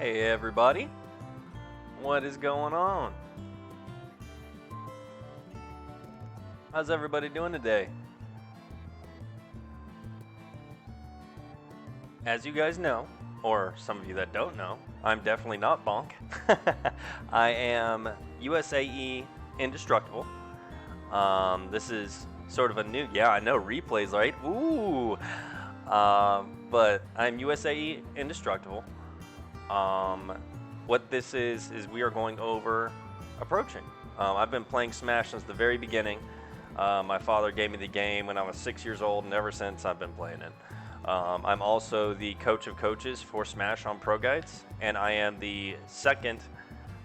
Hey everybody, what is going on? How's everybody doing today? As you guys know, or some of you that don't know, I'm definitely not Bonk. I am USAE Indestructible. This is sort of a new, yeah, I know, replays, right? Ooh! But I'm USAE Indestructible. What this is we are going over approaching. I've been playing Smash since the very beginning. My father gave me the game when I was 6 years old, and ever since I've been playing it. I'm also the coach of coaches for Smash on ProGuides, and I am the second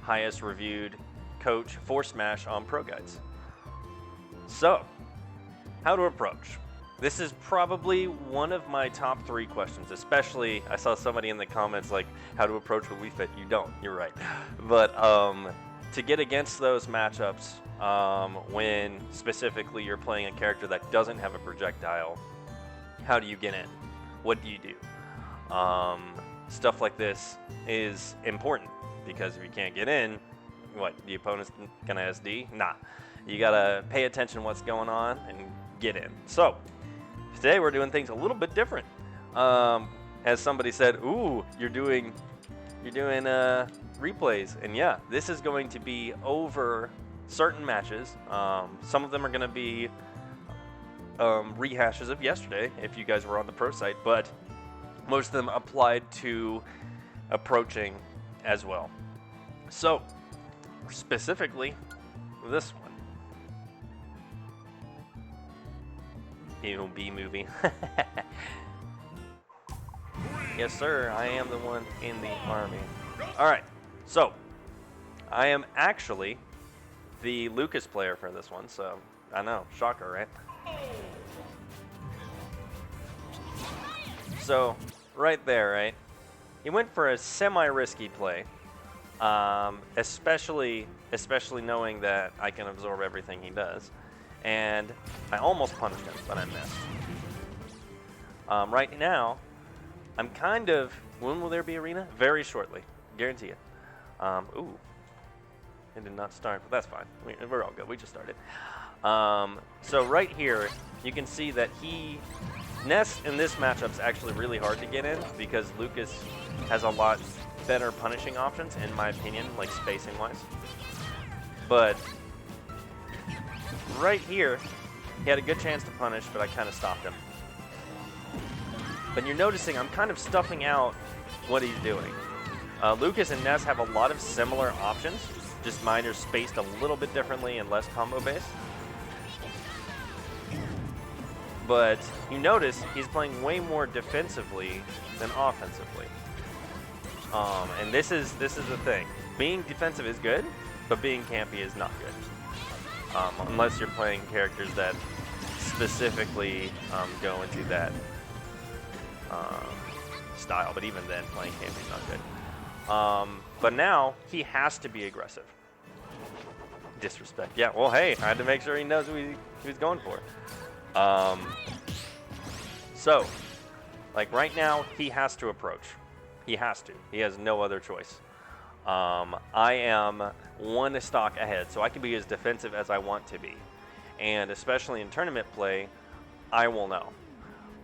highest reviewed coach for Smash on ProGuides. So, how to approach. This is probably one of my top 3 questions, especially I saw somebody in the comments like, how to approach with Wii Fit. You don't, you're right. But to get against those matchups, when specifically you're playing a character that doesn't have a projectile, how do you get in? What do you do? Stuff like this is important because if you can't get in, what, the opponent's gonna SD? Nah, you gotta pay attention to what's going on and get in. So, today we're doing things a little bit different. As somebody said, ooh, you're doing replays, and yeah, this is going to be over certain matches. Some of them are going to be rehashes of yesterday, if you guys were on the pro site, but most of them applied to approaching as well. So, specifically, this one. B movie. Yes, sir. I am the one in the army. All right. So, I am actually the Lucas player for this one. So, I know, shocker, right? So, right there, right? He went for a semi-risky play, especially knowing that I can absorb everything he does. And I almost punished him, but I missed. Right now, I'm kind of... When will there be arena? Very shortly. Guarantee it. Ooh. It did not start, but that's fine. We're all good. We just started. So right here, you can see that Ness in this matchup is actually really hard to get in because Lucas has a lot better punishing options, in my opinion, like spacing-wise. But... right here, he had a good chance to punish, but I kind of stopped him. But you're noticing I'm kind of stuffing out what he's doing. Lucas and Ness have a lot of similar options, just mine are spaced a little bit differently and less combo-based. But you notice he's playing way more defensively than offensively. And this is the thing. Being defensive is good, but being campy is not good. Unless you're playing characters that specifically go into that style, but even then, playing campy is not good. But now, he has to be aggressive. Disrespect. Yeah, well, hey, I had to make sure he knows who he's going for. So, like right now, he has to approach. He has to. He has no other choice. I am 1 stock ahead, so I can be as defensive as I want to be. And especially in tournament play, I will know.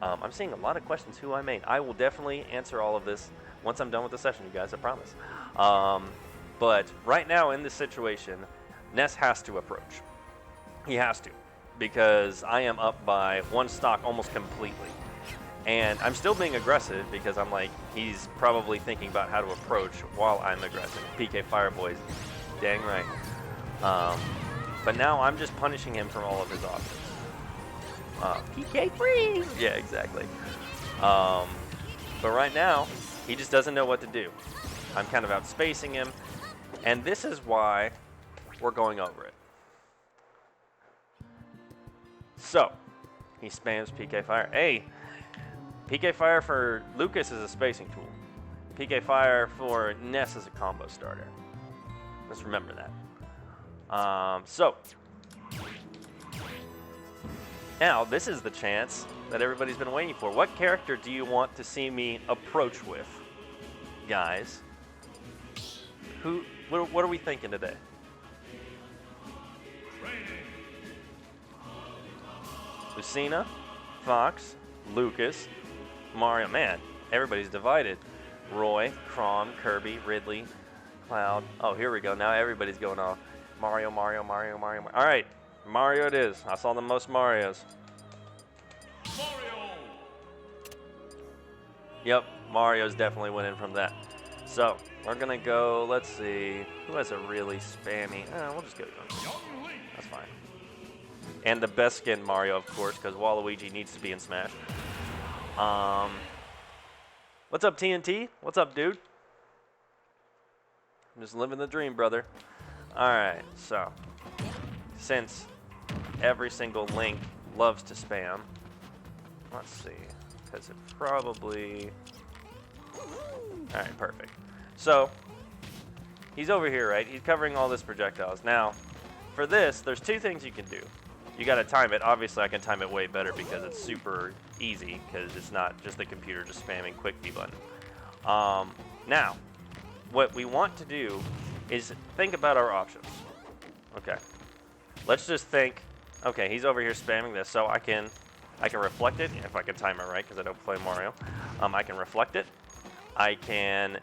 I'm seeing a lot of questions who I made. I will definitely answer all of this once I'm done with the session, you guys, I promise. But right now in this situation, Ness has to approach. He has to, because I am up by 1 stock almost completely. And I'm still being aggressive because I'm like, he's probably thinking about how to approach while I'm aggressive. PK Fireboys, dang right. But now I'm just punishing him from all of his options. PK freeze! Yeah, exactly. But right now, he just doesn't know what to do. I'm kind of outspacing him. And this is why we're going over it. So, he spams PK Fire. Hey! PK Fire for Lucas is a spacing tool. PK Fire for Ness is a combo starter. Let's remember that. So, now this is the chance that everybody's been waiting for. What character do you want to see me approach with, guys? What are we thinking today? Lucina, Fox, Lucas, Mario. Man, everybody's divided. Roy, Crom, Kirby, Ridley, Cloud. Oh, here we go. Now everybody's going off. Mario. All right, Mario it is. I saw the most Marios. Mario. Yep, Mario's definitely winning from that. So we're gonna go. Let's see who has a really spammy. We'll just go Young. That's fine. And the best skin Mario, of course, because Waluigi needs to be in Smash. What's up, TNT? What's up, dude? I'm just living the dream, brother. All right, so since every single Link loves to spam, let's see, because it probably. All right, perfect. So he's over here, right? He's covering all this projectiles. Now, for this, there's two things you can do. You got to time it. Obviously, I can time it way better because it's super easy because it's not just the computer just spamming quick B button. Now, what we want to do is think about our options. Okay. Let's just think, okay, he's over here spamming this, so I can reflect it, if I can time it right because I don't play Mario. I can reflect it. I can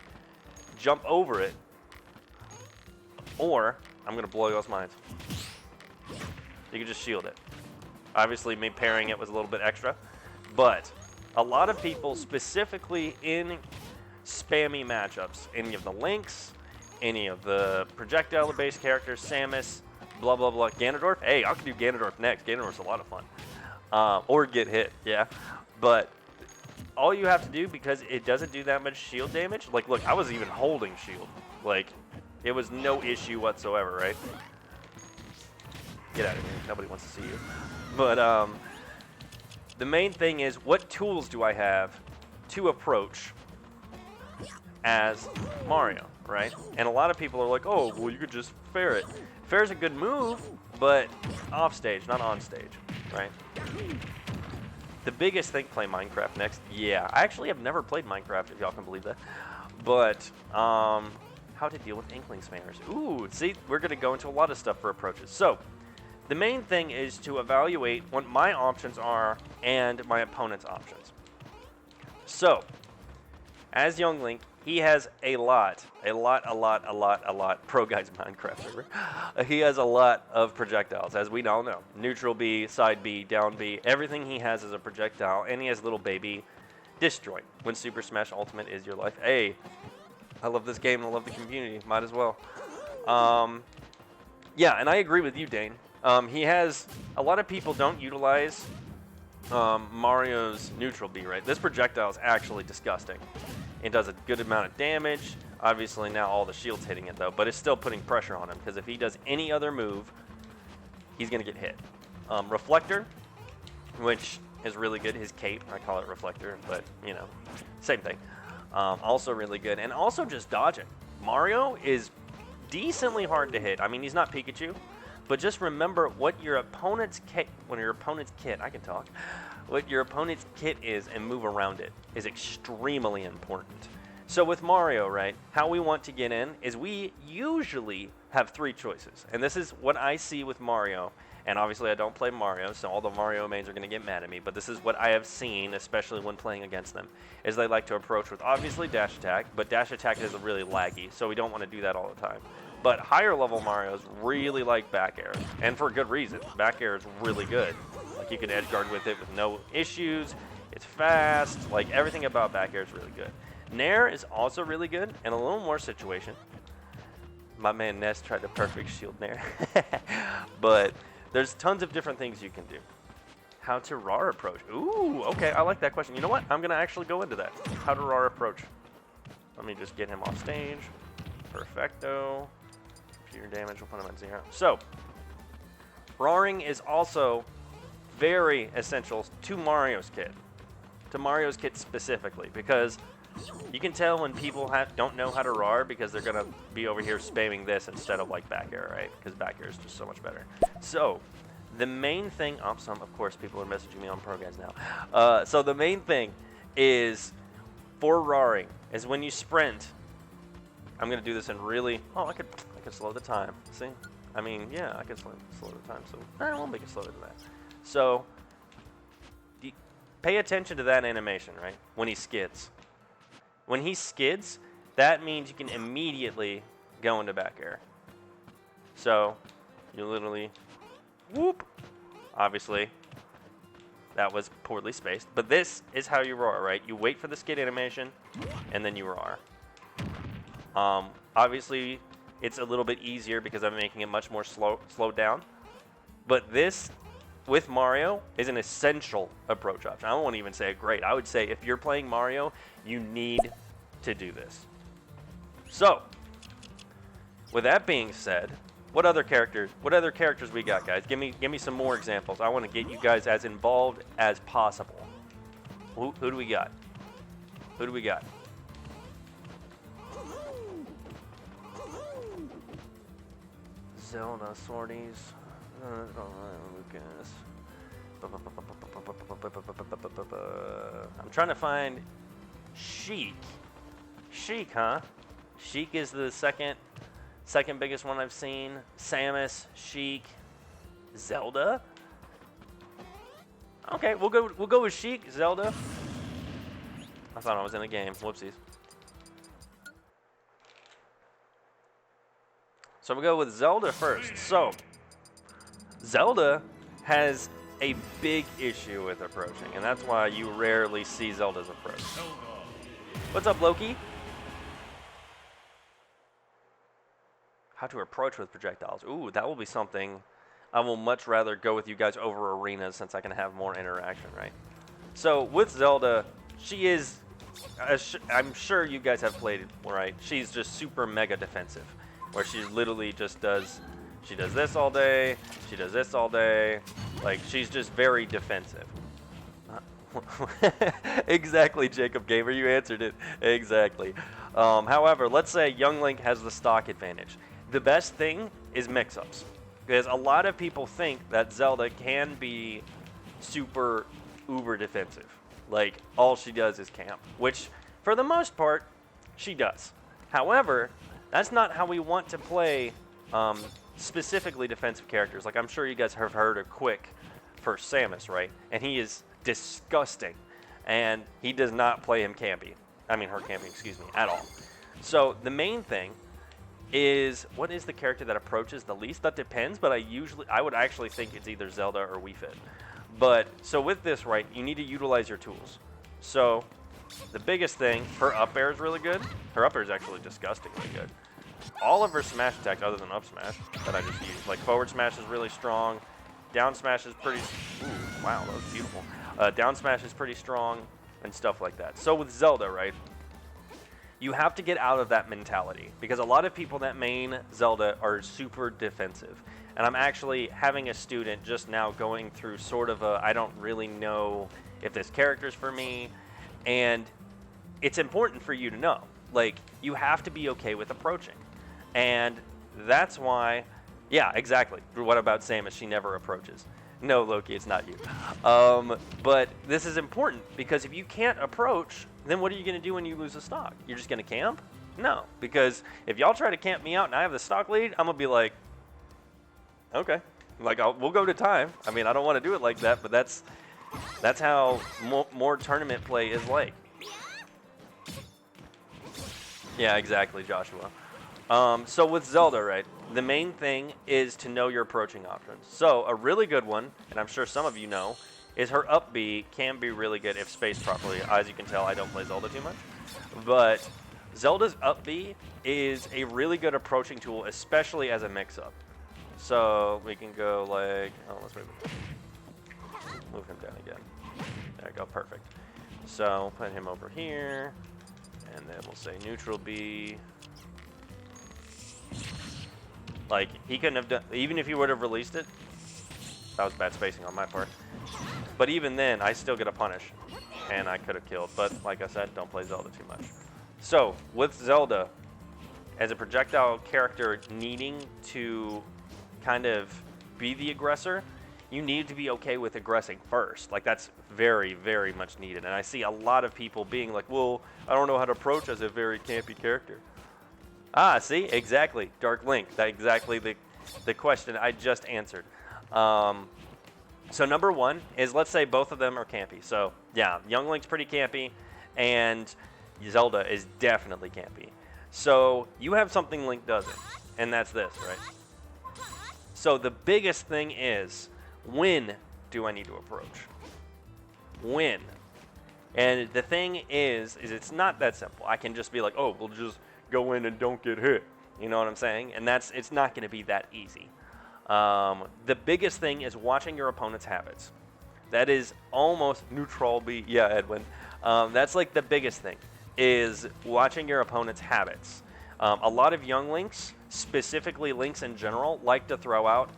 jump over it, or I'm going to blow y'all's minds. You can just shield it. Obviously, me parrying it was a little bit extra, but a lot of people, specifically in spammy matchups, any of the Links, any of the projectile-based characters, Samus, blah, blah, blah, Ganondorf. Hey, I can do Ganondorf next. Ganondorf's a lot of fun. Or get hit, yeah. But all you have to do, because it doesn't do that much shield damage, like, look, I was even holding shield. Like, it was no issue whatsoever, right? Get out of here. Nobody wants to see you. But the main thing is, what tools do I have to approach as Mario, right? And a lot of people are like, oh, well, you could just fair it. Fair's a good move, but off stage, not on stage, right? The biggest thing, play Minecraft next. Yeah, I actually have never played Minecraft, if y'all can believe that. But how to deal with Inkling spammers. Ooh, see, we're going to go into a lot of stuff for approaches. So the main thing is to evaluate what my options are and my opponent's options. So, as Young Link, he has a lot, ProGuides Minecraft server. He has a lot of projectiles, as we all know. Neutral B, side B, down B, everything he has is a projectile, and he has little baby disjoint. When Super Smash Ultimate is your life. Hey, I love this game, I love the community, might as well. Yeah, and I agree with you, Dane. He has, a lot of people don't utilize Mario's neutral B, right? This projectile is actually disgusting. It does a good amount of damage. Obviously now all the shield's hitting it though, but it's still putting pressure on him because if he does any other move, he's gonna get hit. Reflector, which is really good. His cape, I call it Reflector, but you know, same thing. Also really good, and also just dodging. Mario is decently hard to hit. I mean, he's not Pikachu, but just remember what your opponent's kit, what your opponent's kit is and move around it is extremely important. So with Mario, right, how we want to get in is we usually have three choices. And this is what I see with Mario. And obviously I don't play Mario, so all the Mario mains are going to get mad at me. But this is what I have seen, especially when playing against them, is they like to approach with obviously dash attack, but dash attack is really laggy, so we don't want to do that all the time. But higher level Marios really like back air, and for good reason. Back air is really good. Like you can edge guard with it with no issues. It's fast. Like everything about back air is really good. Nair is also really good and a little more situation. My man Ness tried to perfect shield Nair. But there's tons of different things you can do. How to RAR approach. Ooh, okay, I like that question. You know what? I'm gonna actually go into that. How to RAR approach. Let me just get him off stage. Perfecto. Computer damage, we'll put him at 0. So, RARing is also very essential to Mario's kit. To Mario's kit specifically, because you can tell when people don't know how to RAR because they're going to be over here spamming this instead of like back air, right? Because back air is just so much better. So, the main thing, of course, people are messaging me on ProGuides now. So the main thing is, for RARing, is when you sprint, I'm gonna do this in really. Oh, I could slow the time. See, I mean, yeah, I could slow the time. So I won't make it slower than that. So pay attention to that animation, right? When he skids. When he skids, that means you can immediately go into back air. So you literally whoop. Obviously, that was poorly spaced. But this is how you roar, right? You wait for the skid animation, and then you roar. Obviously, it's a little bit easier because I'm making it much more slowed down. But this, with Mario, is an essential approach option. I don't want to even say it great. I would say if you're playing Mario, you need to do this. So, with that being said, what other characters we got, guys? Give me some more examples. I want to get you guys as involved as possible. Who do we got? Who do we got? Zelda, Swordies, Lucas. I'm trying to find Sheik. Sheik, huh? Sheik is the second biggest one I've seen. Samus, Sheik, Zelda. Okay, we'll go with Sheik, Zelda. I thought I was in a game. Whoopsies. So we'll go with Zelda first. So, Zelda has a big issue with approaching, and that's why you rarely see Zelda's approach. What's up, Loki? How to approach with projectiles. Ooh, that will be something. I will much rather go with you guys over arenas since I can have more interaction, right? So, with Zelda, she is, I'm sure you guys have played it, right? She's just super mega defensive, where she literally just does this all day, she does this all day. Like, she's just very defensive. Exactly, Jacob Gamer, you answered it. Exactly. However, let's say Young Link has the stock advantage. The best thing is mix-ups, because a lot of people think that Zelda can be super uber defensive. Like, all she does is camp, which, for the most part, she does. However, that's not how we want to play specifically defensive characters. Like, I'm sure you guys have heard of Quick for Samus, right? And he is disgusting, and he does not play him campy. I mean, her camping, excuse me, at all. So the main thing is, what is the character that approaches the least? That depends, but I would actually think it's either Zelda or Wii Fit. But, so with this, right, you need to utilize your tools. So, the biggest thing, her up air is really good. Her up air is actually disgustingly good. All of her smash attacks, other than up smash, that I just used, like forward smash is really strong. Down smash is pretty, ooh, wow, that was beautiful. Down smash is pretty strong, and stuff like that. So with Zelda, right, you have to get out of that mentality, because a lot of people that main Zelda are super defensive. And I'm actually having a student just now going through sort of a, I don't really know if this character's for me, and it's important for you to know. Like, you have to be okay with approaching. And that's why, yeah, exactly. What about Samus? She never approaches. No, Loki, it's not you. But this is important, because if you can't approach, then what are you going to do when you lose a stock? You're just going to camp? No, because if y'all try to camp me out and I have the stock lead, I'm going to be like, okay, like we'll go to time. I mean, I don't want to do it like that, but that's how more tournament play is like. Yeah, exactly, Joshua. So with Zelda, right, the main thing is to know your approaching options. So a really good one, and I'm sure some of you know, is her up B can be really good if spaced properly. As you can tell, I don't play Zelda too much. But Zelda's up B is a really good approaching tool, especially as a mix-up. So we can go like, oh, let's move him down again. There we go, perfect. So put him over here, and then we'll say neutral B. Like, he couldn't have done, even if he would have released it, that was bad spacing on my part. But even then, I still get a punish, and I could have killed. But like I said, don't play Zelda too much. So with Zelda, as a projectile character needing to kind of be the aggressor, you need to be okay with aggressing first. Like, that's very, very much needed. And I see a lot of people being like, well, I don't know how to approach as a very campy character. Ah, see, exactly. Dark Link. That exactly the question I just answered. So number one is, let's say both of them are campy. So yeah, Young Link's pretty campy, and Zelda is definitely campy. So you have something Link doesn't, and that's this, right? So the biggest thing is, when do I need to approach? When? And the thing is it's not that simple. I can just be like, oh, we'll just go in and don't get hit. You know what I'm saying? And it's not going to be that easy. The biggest thing is watching your opponent's habits. That is almost NeutralB. Yeah, Edwin. That's like the biggest thing, is watching your opponent's habits. A lot of young Links, specifically Links in general, like to throw out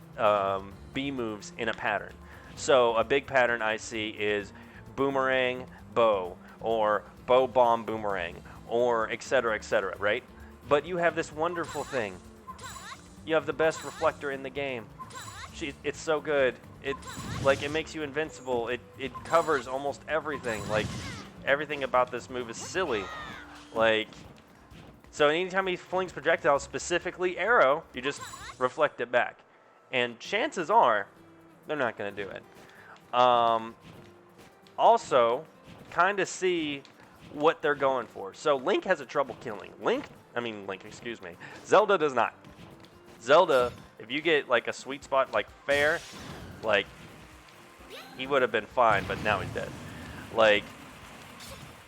B moves in a pattern. So a big pattern I see is boomerang, bow, or bow bomb boomerang, or etc., right? But you have this wonderful thing. You have the best reflector in the game. It's so good. It makes you invincible. It covers almost everything. Like, everything about this move is silly. Like, so anytime he flings projectiles, specifically arrow, you just reflect it back. And chances are, they're not going to do it. Also, kind of see what they're going for. So Link has a trouble killing. Zelda does not. Zelda, if you get like a sweet spot like fair, like, he would have been fine, but now he's dead. Like,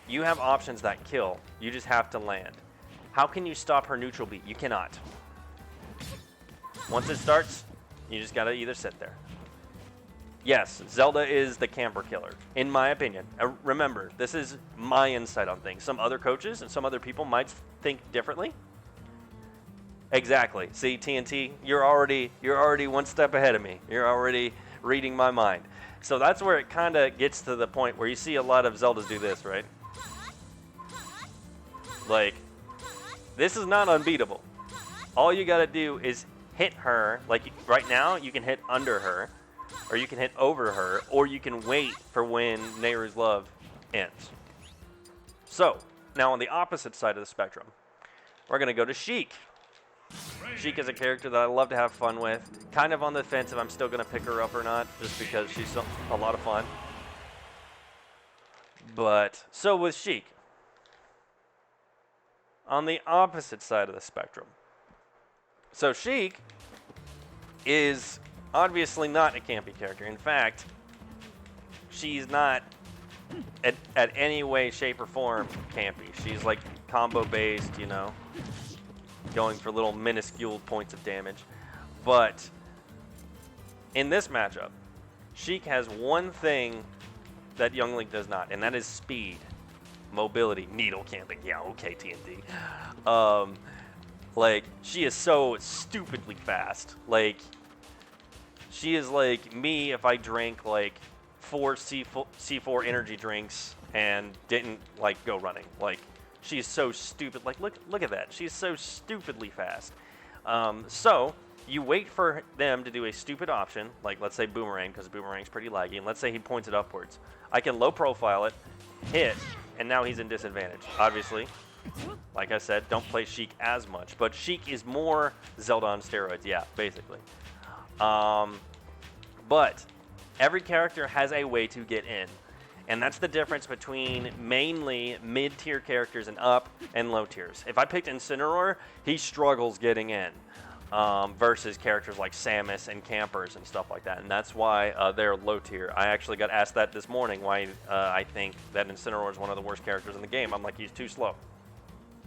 you have options that kill. You just have to land. How can you stop her neutral beat? You cannot. Once it starts, you just gotta either sit there. Yes, Zelda is the camper killer, in my opinion. Remember, this is my insight on things. Some other coaches and some other people might think differently. Exactly. See, TNT, you're already one step ahead of me. You're already reading my mind. So that's where it kind of gets to the point where you see a lot of Zeldas do this, right? Like, this is not unbeatable. All you got to do is hit her. Like, right now, you can hit under her, or you can hit over her, or you can wait for when Nehru's Love ends. So, now on the opposite side of the spectrum, we're going to go to Sheik. Sheik is a character that I love to have fun with. Kind of on the fence if I'm still going to pick her up or not, just because she's a lot of fun. But, so with Sheik, on the opposite side of the spectrum. So Sheik is obviously not a campy character. In fact, she's not at any way, shape, or form campy. She's like combo based, you know, going for little minuscule points of damage. But in this matchup, Sheik has one thing that Young Link does not, and that is speed, mobility, needle camping. Yeah, okay, TNT. Like, she is so stupidly fast. Like, she is like me if I drank like 4 C4 energy drinks and didn't like go running. Like, she's so stupid. Like, look at that. She's so stupidly fast. So you wait for them to do a stupid option, like let's say boomerang, because boomerang's pretty laggy, and let's say he points it upwards. I can low profile it, hit, and now he's in disadvantage. Obviously, like I said, don't play Sheik as much, but Sheik is more Zelda on steroids, yeah, basically. But every character has a way to get in. And that's the difference between mainly mid-tier characters and up and low tiers. If I picked Incineroar, he struggles getting in versus characters like Samus and campers and stuff like that. And that's why they're low tier. I actually got asked that this morning, why I think that Incineroar is one of the worst characters in the game. I'm like, he's too slow.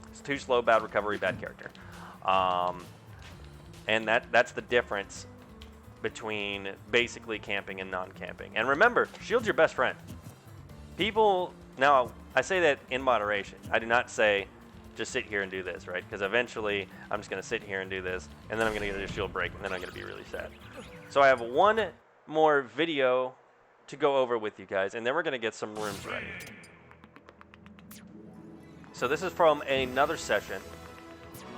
It's too slow, bad recovery, bad character. And that's the difference between basically camping and non-camping. And remember, shield's your best friend. People, now I say that in moderation. I do not say just sit here and do this, right? Because eventually I'm just going to sit here and do this, and then I'm going to get a shield break, and then I'm going to be really sad. So I have one more video to go over with you guys, and then we're going to get some rooms ready. So this is from another session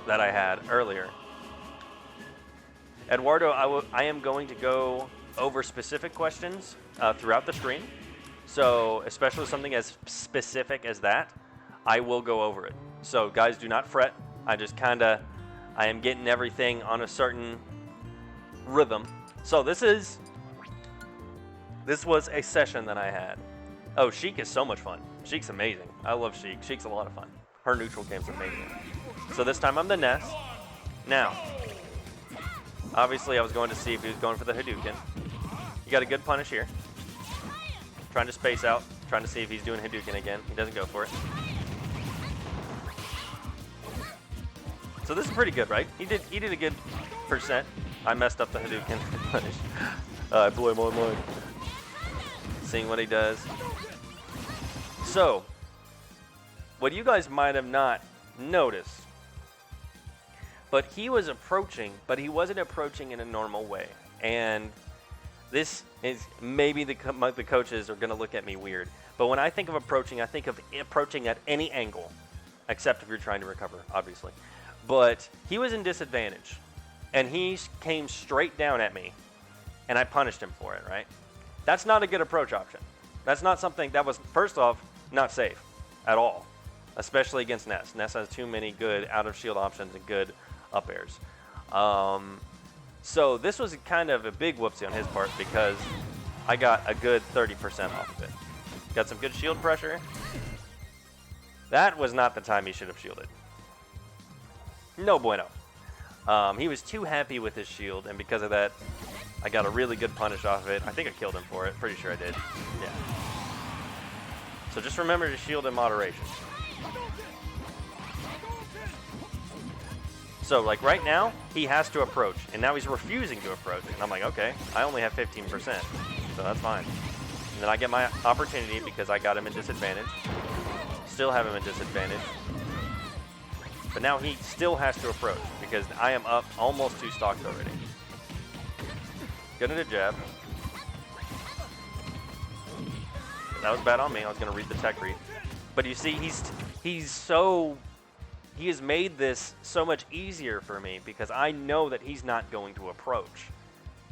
that I had earlier. Eduardo, I am going to go over specific questions throughout the stream. So especially something as specific as that, I will go over it. So guys, do not fret. I just kind of I am getting everything on a certain rhythm. So this was a session that I had. Oh, Sheik is so much fun. Sheik's amazing. I love Sheik. Sheik's a lot of fun. Her neutral game's amazing. So this time I'm the Ness. Now, obviously I was going to see if he was going for the Hadouken. He got a good punish here. Trying to space out, trying to see if he's doing Hadouken again. He doesn't go for it. So this is pretty good, right? He did a good percent. I messed up the Hadouken punish. I blew him on mine. Seeing what he does. So, what you guys might have not noticed, but he was approaching, but he wasn't approaching in a normal way. And this is, maybe the coaches are going to look at me weird, but when I think of approaching at any angle, except if you're trying to recover, obviously. But he was in disadvantage, and he came straight down at me, and I punished him for it, right? That's not a good approach option. That's not something that was, first off, not safe at all, especially against Ness. Ness has too many good out-of-shield options and good up airs. So this was kind of a big whoopsie on his part because I got a good 30% off of it. Got some good shield pressure. That was not the time he should have shielded. No bueno. He was too happy with his shield, and because of that, I got a really good punish off of it. I think I killed him for it. Pretty sure I did. Yeah. So just remember to shield in moderation. So, like, right now, he has to approach, and now he's refusing to approach. And I'm like, okay, I only have 15%, so that's fine. And then I get my opportunity because I got him in disadvantage. Still have him in disadvantage. But now he still has to approach because I am up almost 2 stocks already. Good at a jab. That was bad on me. I was going to read the tech read. But you see, he has made this so much easier for me because I know that he's not going to approach.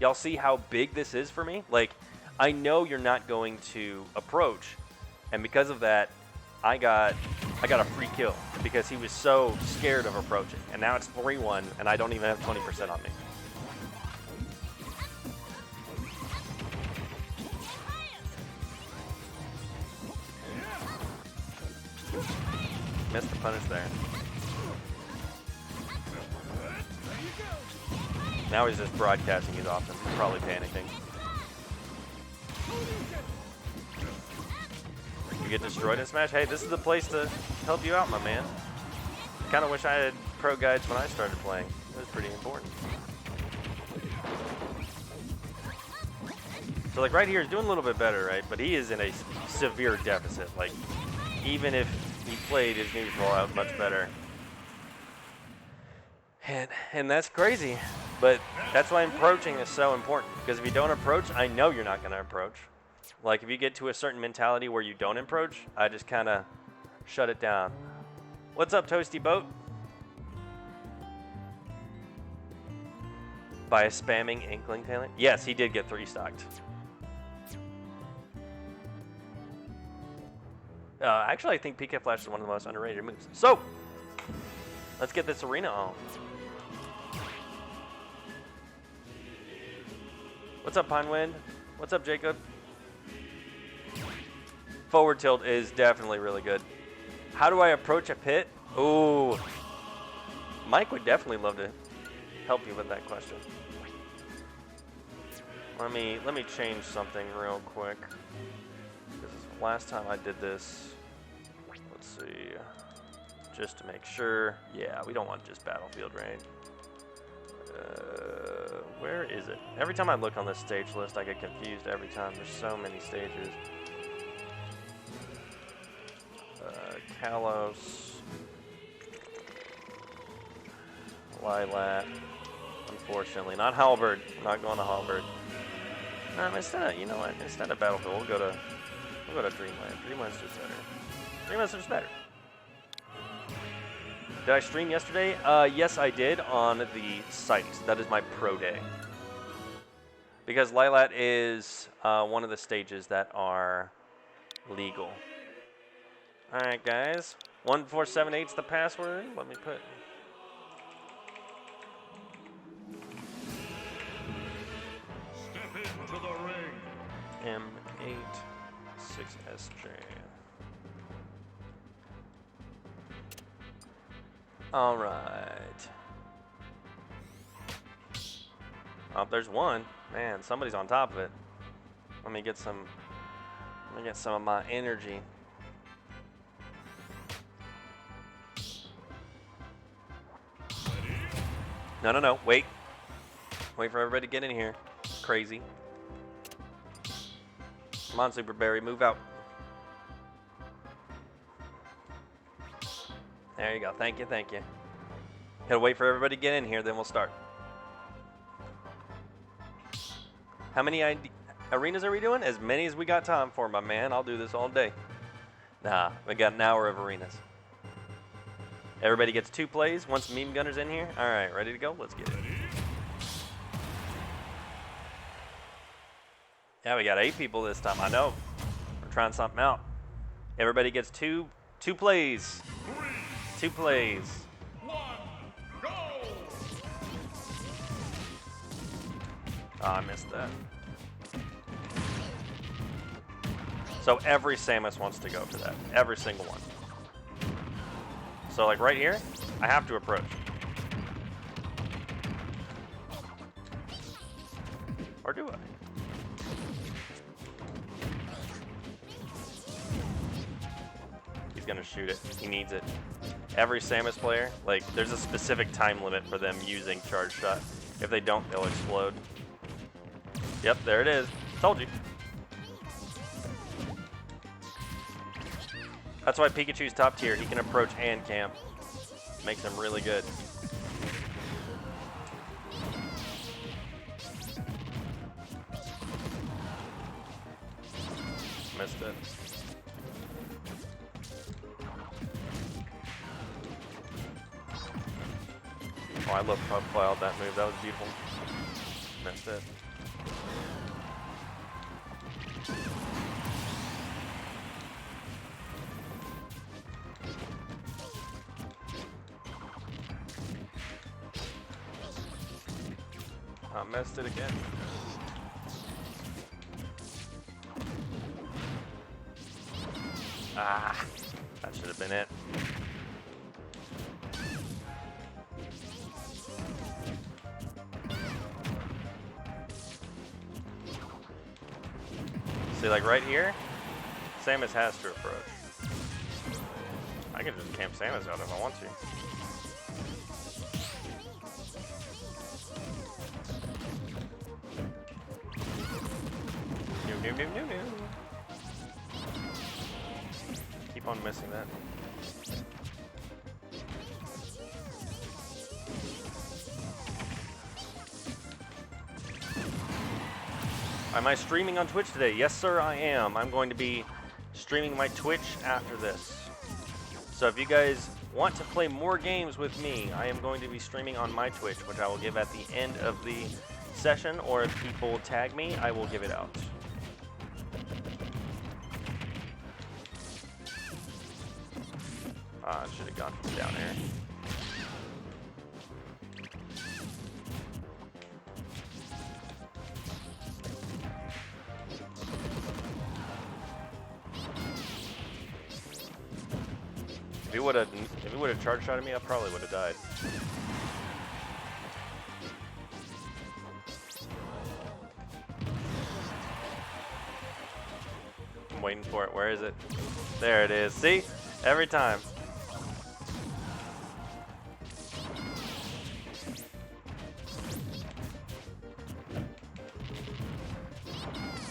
Y'all see how big this is for me? Like, I know you're not going to approach, and because of that, I got a free kill because he was so scared of approaching. And now it's 3-1, and I don't even have 20% on me. Missed the punish there. Now he's just broadcasting his offense, probably panicking. You get destroyed in Smash? Hey, this is the place to help you out, my man. Kind of wish I had ProGuides when I started playing. It was pretty important. So like right here, he's doing a little bit better, right? But he is in a severe deficit. Like, even if he played his neutral out much better. And that's crazy. But that's why approaching is so important. Because if you don't approach, I know you're not going to approach. Like, if you get to a certain mentality where you don't approach, I just kind of shut it down. What's up, Toasty Boat? By a spamming Inkling talent? Yes, he did get 3 stocked. Actually, I think PK Flash is one of the most underrated moves. So, let's get this arena on. What's up, Pinewind? What's up, Jacob? Forward tilt is definitely really good. How do I approach a pit? Ooh. Mike would definitely love to help you with that question. Let me change something real quick. Because last time I did this, let's see, just to make sure. Yeah, we don't want just battlefield range. Where is it? Every time I look on this stage list, I get confused every time. There's so many stages. Kalos, Lilat, unfortunately. Not Halberd. I'm not going to Halberd. Instead of, you know what? Instead of Battlefield, we'll go to Dreamland. Dreamland's just better. Dreamland's just better. Did I stream yesterday? Yes, I did on the site. That is my pro day. Because Lilat is one of the stages that are legal. Alright, guys. 1478's the password. Let me put M8 6SJ. All right. Oh, there's one. Man, somebody's on top of it. Let me get some of my energy. No. Wait. Wait for everybody to get in here. Crazy. Come on, Super Berry, move out. There you go. Thank you, thank you. Gotta wait for everybody to get in here, then we'll start. How many arenas are we doing? As many as we got time for, my man. I'll do this all day. Nah, we got an hour of arenas. Everybody gets 2 plays once Meme Gunner's in here. All right, ready to go? Let's get it. Yeah, we got 8 people this time. I know. We're trying something out. Everybody gets two plays. 2 plays. 1, go! Oh, I missed that. So every Samus wants to go for that. Every single one. So like right here, I have to approach. Or do I? He's gonna shoot it. He needs it. Every Samus player, like, there's a specific time limit for them using Charge Shot. If they don't, they'll explode. Yep, there it is. Told you. That's why Pikachu's top tier. He can approach and camp. Makes him really good. Missed it. Oh, I love profiled that move. That was beautiful. Missed it. I missed it again. Ah, that should have been it. See, like right here, Samus has to approach. I can just camp Samus out if I want to. No. Keep on missing that. Am I streaming on Twitch today? Yes, sir, I am. I'm going to be streaming my Twitch after this. So if you guys want to play more games with me, I am going to be streaming on my Twitch, which I will give at the end of the session, or if people tag me, I will give it out. I should have gone from down here. If he would have charge shotted me, I probably would have died. I'm waiting for it. Where is it? There it is. See? Every time.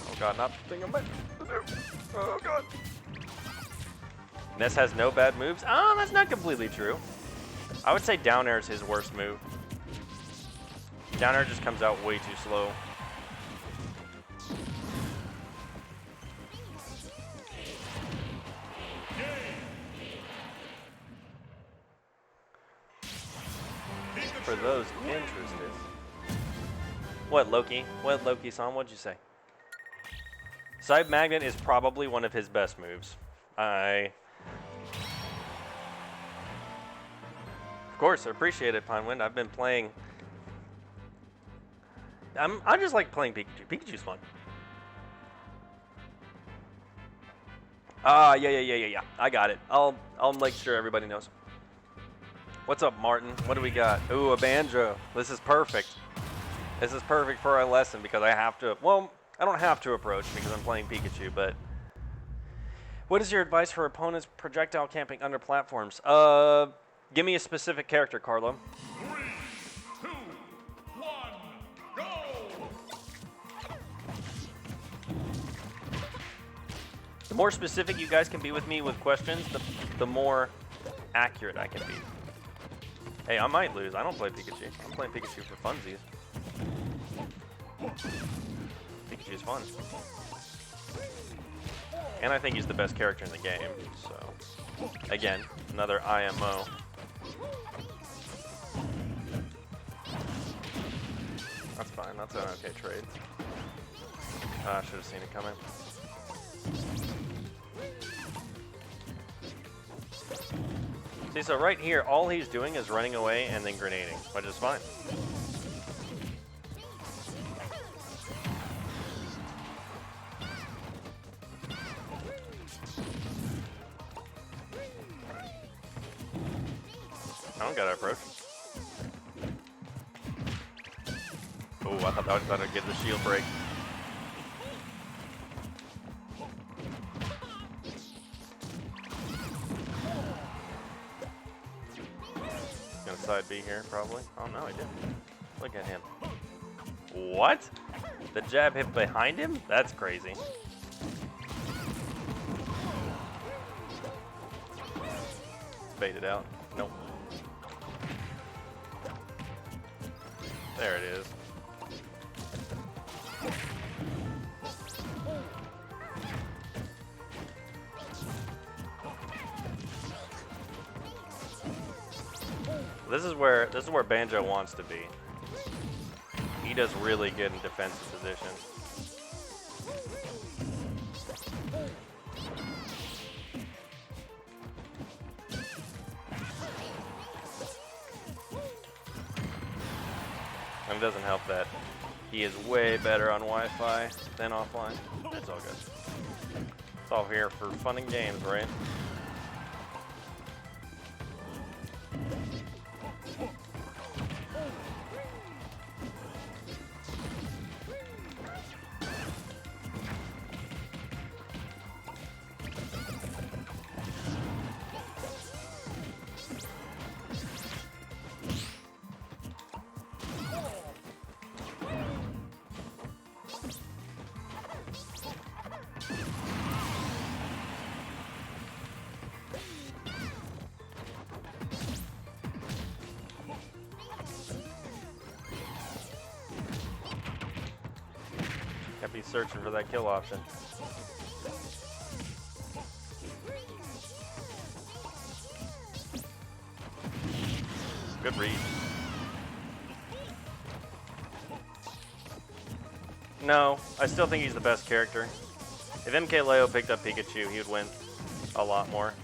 Oh god, not the thing I'm meant to do. Oh god. Ness has no bad moves? Oh, that's not completely true. I would say down air is his worst move. Down air just comes out way too slow. For those interested. What, Loki? What, Loki-san? What'd you say? Side Magnet is probably one of his best moves. Of course, I appreciate it, Pinewind. I've been playing. I just like playing Pikachu. Pikachu's fun. Ah, yeah. I got it. I'll make sure everybody knows. What's up, Martin? What do we got? Ooh, a banjo. This is perfect. This is perfect for our lesson because I have to. Well, I don't have to approach because I'm playing Pikachu, but. What is your advice for opponents projectile camping under platforms? Give me a specific character, Carlo. 3, 2, 1, go! The more specific you guys can be with me with questions, the more accurate I can be. Hey, I might lose. I don't play Pikachu. I'm playing Pikachu for funsies. Pikachu's fun. And I think he's the best character in the game, so. Again, another IMO. That's fine, that's an okay trade. I should have seen it coming. See, so right here, all he's doing is running away and then grenading, which is fine. I don't gotta approach. Oh, I thought that would give the shield break. Gonna side B here, probably. Oh no, he didn't. Look at him. What? The jab hit behind him? That's crazy. Baited out. Nope. There it is. This is where Banjo wants to be. He does really good in defensive position. And it doesn't help that he is way better on Wi-Fi than offline. It's all good. It's all here for fun and games, right? Can't be searching for that kill option. Good read. No, I still think he's the best character. If MKLeo picked up Pikachu, he would win a lot more,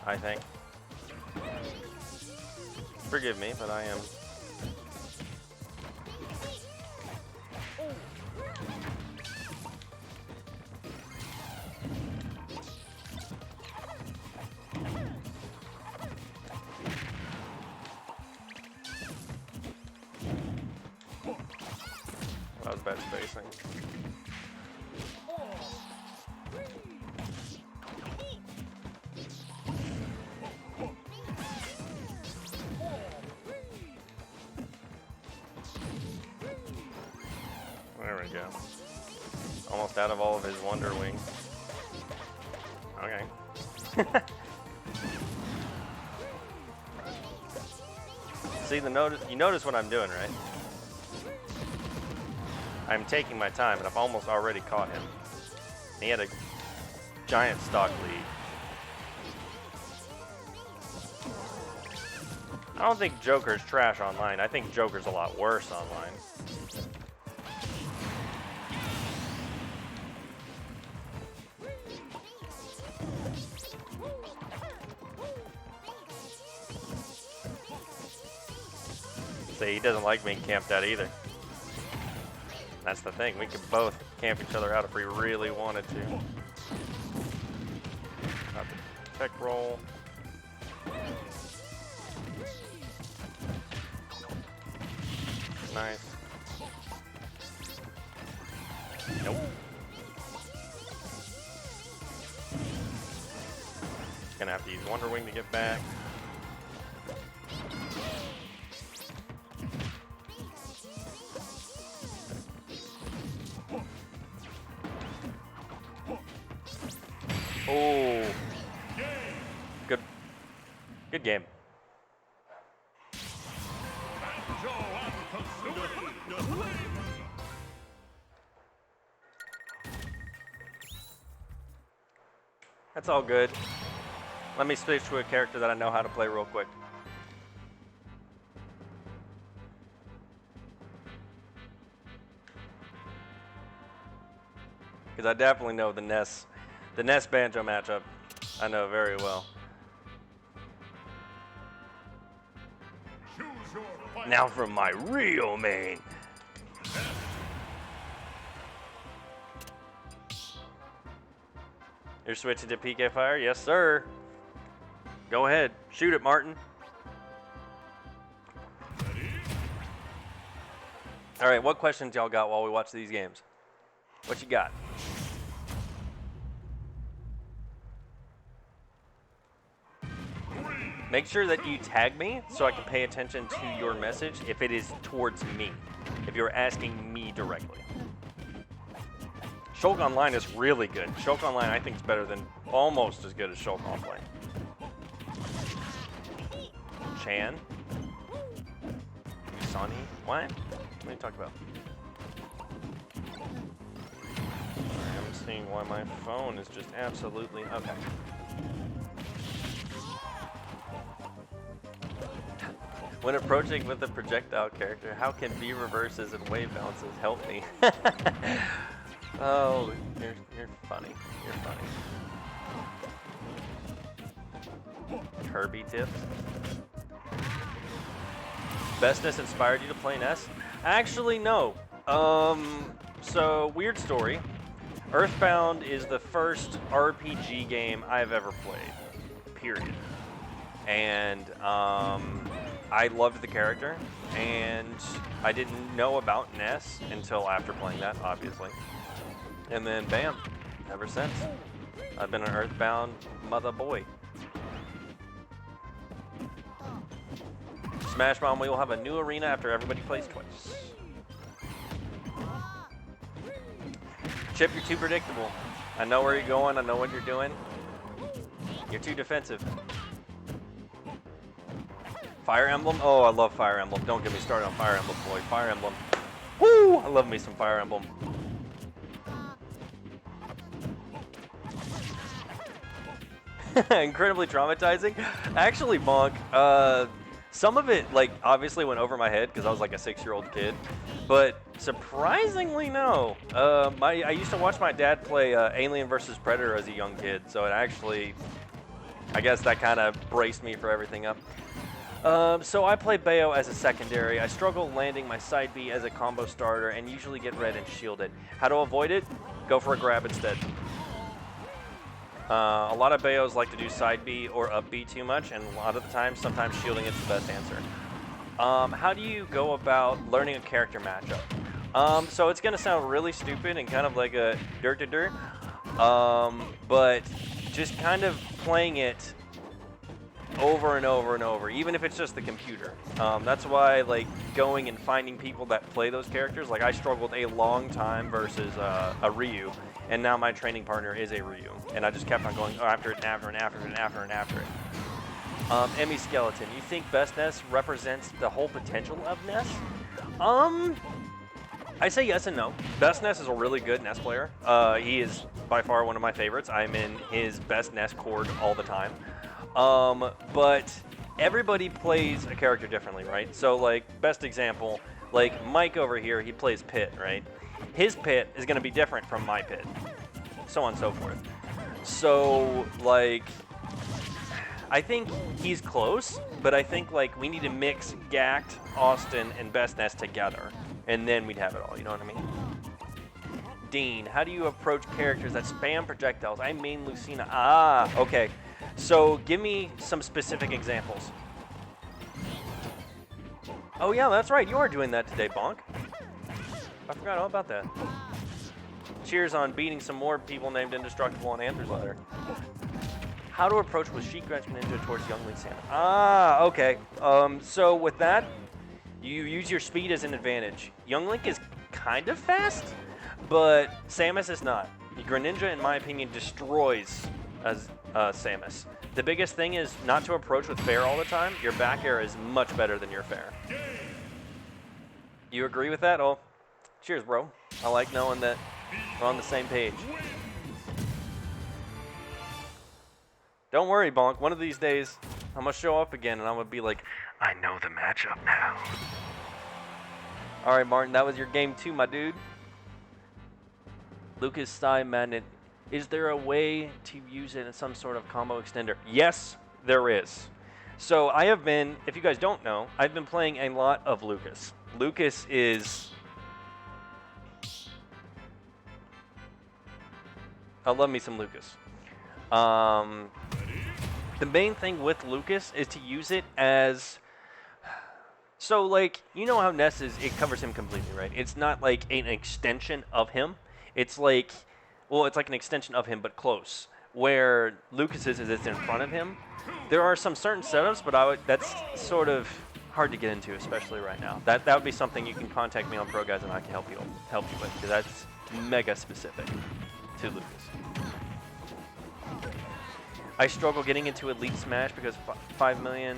I think. Forgive me, but I am. That was bad spacing. There we go. Almost out of all of his Wonder Wings. Okay. See, you notice what I'm doing, right? I'm taking my time, and I've almost already caught him. He had a giant stock lead. I don't think Joker's trash online. I think Joker's a lot worse online. See, he doesn't like being camped out either. That's the thing. We could both camp each other out if we really wanted to. perfect roll. Nice. Nope. Gonna have to use Wonder Wing to get back. Oh, good game. That's all good. Let me switch to a character that I know how to play real quick. Because I definitely know the Ness Banjo matchup. I know very well. Now for my real main. You're switching to PK Fire? Yes, sir. Go ahead. Shoot it, Martin. All right, what questions y'all got while we watch these games? What you got? Make sure that you tag me so I can pay attention to your message if it is towards me, if you're asking me directly. Shulk Online is really good. Shulk Online I think is better than, almost as good as Shulk Offline. Chan? Sonny? What? What are you talking about? I'm seeing why my phone is just absolutely, okay. When approaching with a projectile character, how can V reverses and wave bounces help me? Oh, you're funny. You're funny. Kirby tips. Bestness inspired you to play Ness? Actually, no. So, weird story. Earthbound is the first RPG game I've ever played. Period. And, I loved the character, and I didn't know about Ness until after playing that, obviously. And then, bam, ever since. I've been an Earthbound mother boy. Smash Mom, we will have a new arena after everybody plays twice. Chip, you're too predictable. I know where you're going, I know what you're doing. You're too defensive. Fire Emblem? Oh, I love Fire Emblem. Don't get me started on Fire Emblem, boy. Fire Emblem. Woo! I love me some Fire Emblem. Incredibly traumatizing. Actually, Monk, some of it, like, obviously went over my head because I was like a 6-year-old kid. But surprisingly, no. I used to watch my dad play Alien vs. Predator as a young kid. So it actually, I guess that kind of braced me for everything up. So I play Bayo as a secondary. I struggle landing my side B as a combo starter and usually get red and shielded. How to avoid it? Go for a grab instead. A lot of Bayos like to do side B or up B too much, and a lot of the time, sometimes shielding is the best answer. How do you go about learning a character matchup? So it's going to sound really stupid and kind of like a dirt, but just kind of playing it over and over and over, even if it's just the computer. That's why, like, going and finding people that play those characters, like I struggled a long time versus a Ryu, and now my training partner is a Ryu, and I just kept on going after it and after and after and after and after it. Emmy Skeleton, you think Best Ness represents the whole potential of Ness? I say yes and no. Best Ness is a really good Ness player. He is by far one of my favorites. I'm in his best Ness chord all the time. But everybody plays a character differently, right? So, like, best example, like Mike over here, he plays Pit, right? His Pit is going to be different from my Pit, so on and so forth. So, like, I think he's close, but I think, like, we need to mix Gact, Austin, and Best Ness together, and then we'd have it all, you know what I mean? Dean, how do you approach characters that spam projectiles? I main Lucina. Ah, okay. So give me some specific examples. Oh yeah, that's right. You are doing that today, Bonk. I forgot all about that. Cheers on beating some more people named Indestructible on Andrew's letter. How to approach with Sheet Scratch Ninja towards Young Link Samus. Ah, okay. So with that, you use your speed as an advantage. Young Link is kind of fast, but Samus is not. Greninja, in my opinion, destroys Samus. The biggest thing is not to approach with fair all the time. Your back air is much better than your fair. You agree with that? Oh, cheers, bro. I like knowing that we're on the same page. Don't worry, Bonk. One of these days, I'm going to show up again, and I'm going to be like, I know the matchup now. All right, Martin, that was your game 2, my dude. Lucas Stein Magnet. Is there a way to use it in some sort of combo extender? Yes, there is. So I have been, if you guys don't know, I've been playing a lot of Lucas. Lucas is... I love me some Lucas. The main thing with Lucas is to use it as... So, like, you know how Ness is, it covers him completely, right? It's not like an extension of him. It's like... Well, it's like an extension of him, but close. Where Lucas is it's in front of him. There are some certain setups, but that's sort of hard to get into, especially right now. That would be something you can contact me on ProGuides and I can help you with, because that's mega specific to Lucas. I struggle getting into Elite Smash because 5 million.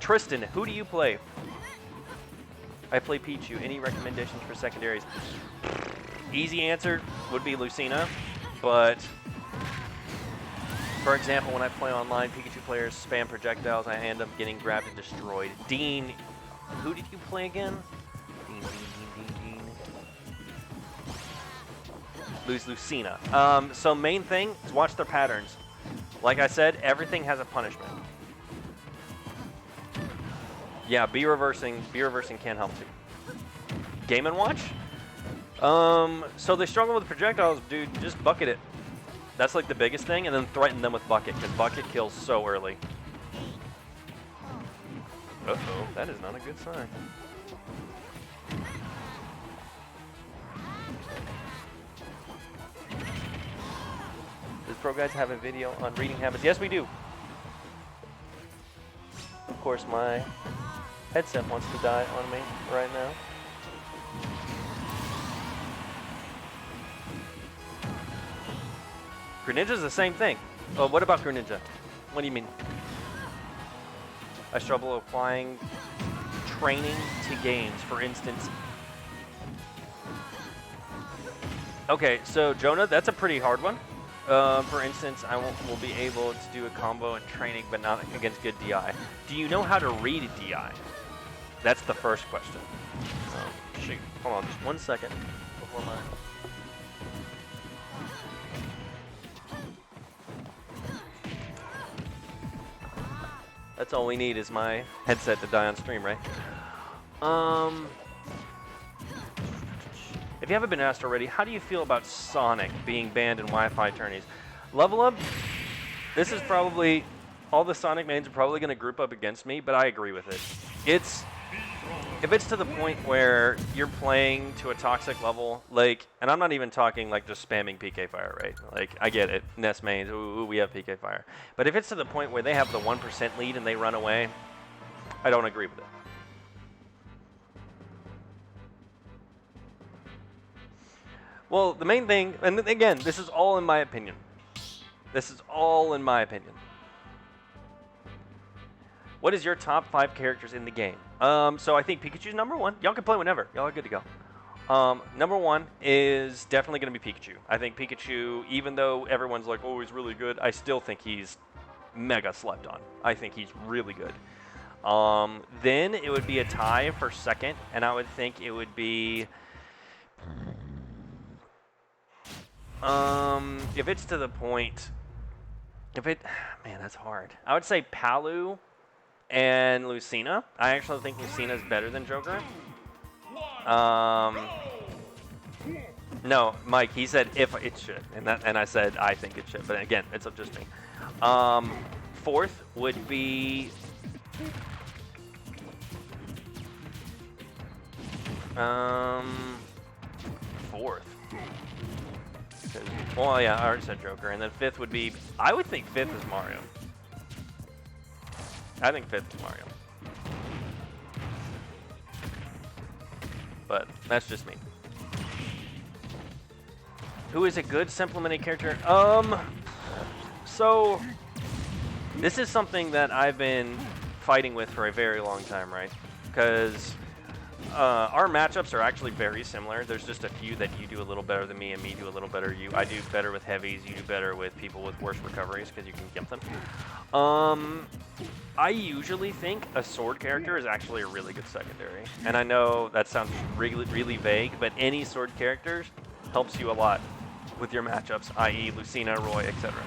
Tristan, who do you play? I play Pichu. Any recommendations for secondaries? Easy answer would be Lucina, but for example, when I play online, Pikachu players spam projectiles, I end up getting grabbed and destroyed. Dean, who did you play again? Dean. Lose Lucina. So main thing is watch their patterns. Like I said, everything has a punishment. Yeah, B reversing can help too. Game & Watch? So they struggle with projectiles, dude, just bucket it. That's like the biggest thing, and then threaten them with bucket, because bucket kills so early. Uh-oh, that is not a good sign. Does ProGuides have a video on reading habits? Yes, we do. Of course, my headset wants to die on me right now. Greninja's the same thing. Oh, what about Greninja? What do you mean? I struggle applying training to games, for instance. Okay, so Jonah, that's a pretty hard one. For instance, I will be able to do a combo in training, but not against good DI. Do you know how to read DI? That's the first question. Shoot, hold on just 1 second before my... That's all we need is my headset to die on stream, right? If you haven't been asked already, how do you feel about Sonic being banned in Wi-Fi tourneys? Level Up, this is probably, all the Sonic mains are probably going to group up against me, but I agree with it. If it's to the point where you're playing to a toxic level, like, and I'm not even talking like just spamming PK Fire, right? Like, I get it, Ness mains, ooh, we have PK Fire. But if it's to the point where they have the 1% lead and they run away, I don't agree with it. Well, the main thing, and again, this is all in my opinion. This is all in my opinion. What is your top 5 characters in the game? So I think Pikachu's number 1. Y'all can play whenever. Y'all are good to go. Number 1 is definitely going to be Pikachu. I think Pikachu, even though everyone's like, oh, he's really good, I still think he's mega slept on. I think he's really good. Then it would be a tie for second, and I would think it would be... if it's to the point... Man, that's hard. I would say Palu and Lucina. I actually think Lucina is better than Joker. No, Mike. He said if it should, and I said I think it should. But again, it's just me. Fourth would be. Fourth. Well, yeah, I already said Joker, and then fifth would be. I would think fifth is Mario. I think fifth is Mario. But that's just me. Who is a good supplementing character? So this is something that I've been fighting with for a very long time, right? Because our matchups are actually very similar. There's just a few that you do a little better than me, and me do a little better. I do better with heavies. You do better with people with worse recoveries because you can gimp them. I usually think a sword character is actually a really good secondary, and I know that sounds really, really vague, but any sword character helps you a lot with your matchups, i.e. Lucina, Roy, etc.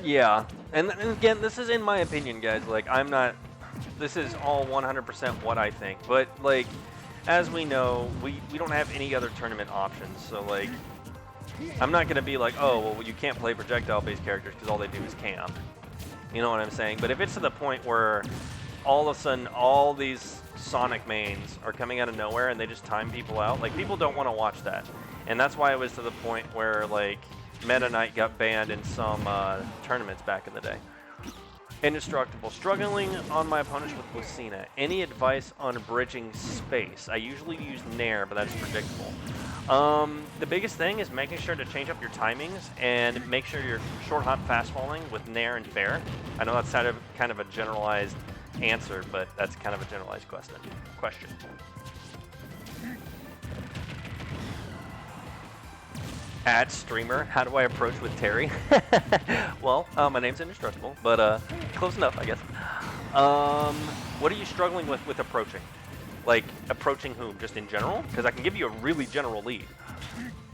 Yeah, and again, this is in my opinion, guys. Like, this is all 100% what I think, but like, as we know, we don't have any other tournament options, so like, I'm not gonna be like, oh, well, you can't play projectile-based characters because all they do is camp. You know what I'm saying? But if it's to the point where all of a sudden all these Sonic mains are coming out of nowhere and they just time people out, like, people don't want to watch that. And that's why it was to the point where, like, Meta Knight got banned in some tournaments back in the day. Indestructible. Struggling on my opponents with Lucina. Any advice on bridging space? I usually use Nair, but that's predictable. The biggest thing is making sure to change up your timings and make sure you're short hop fast falling with Nair and fair. I know that's kind of a generalized answer, but that's kind of a generalized question. Ad streamer, how do I approach with Terry? Well, my name's Indestructible, but close enough, I guess. What are you struggling with approaching? Like, approaching whom? Just in general? Because I can give you a really general lead.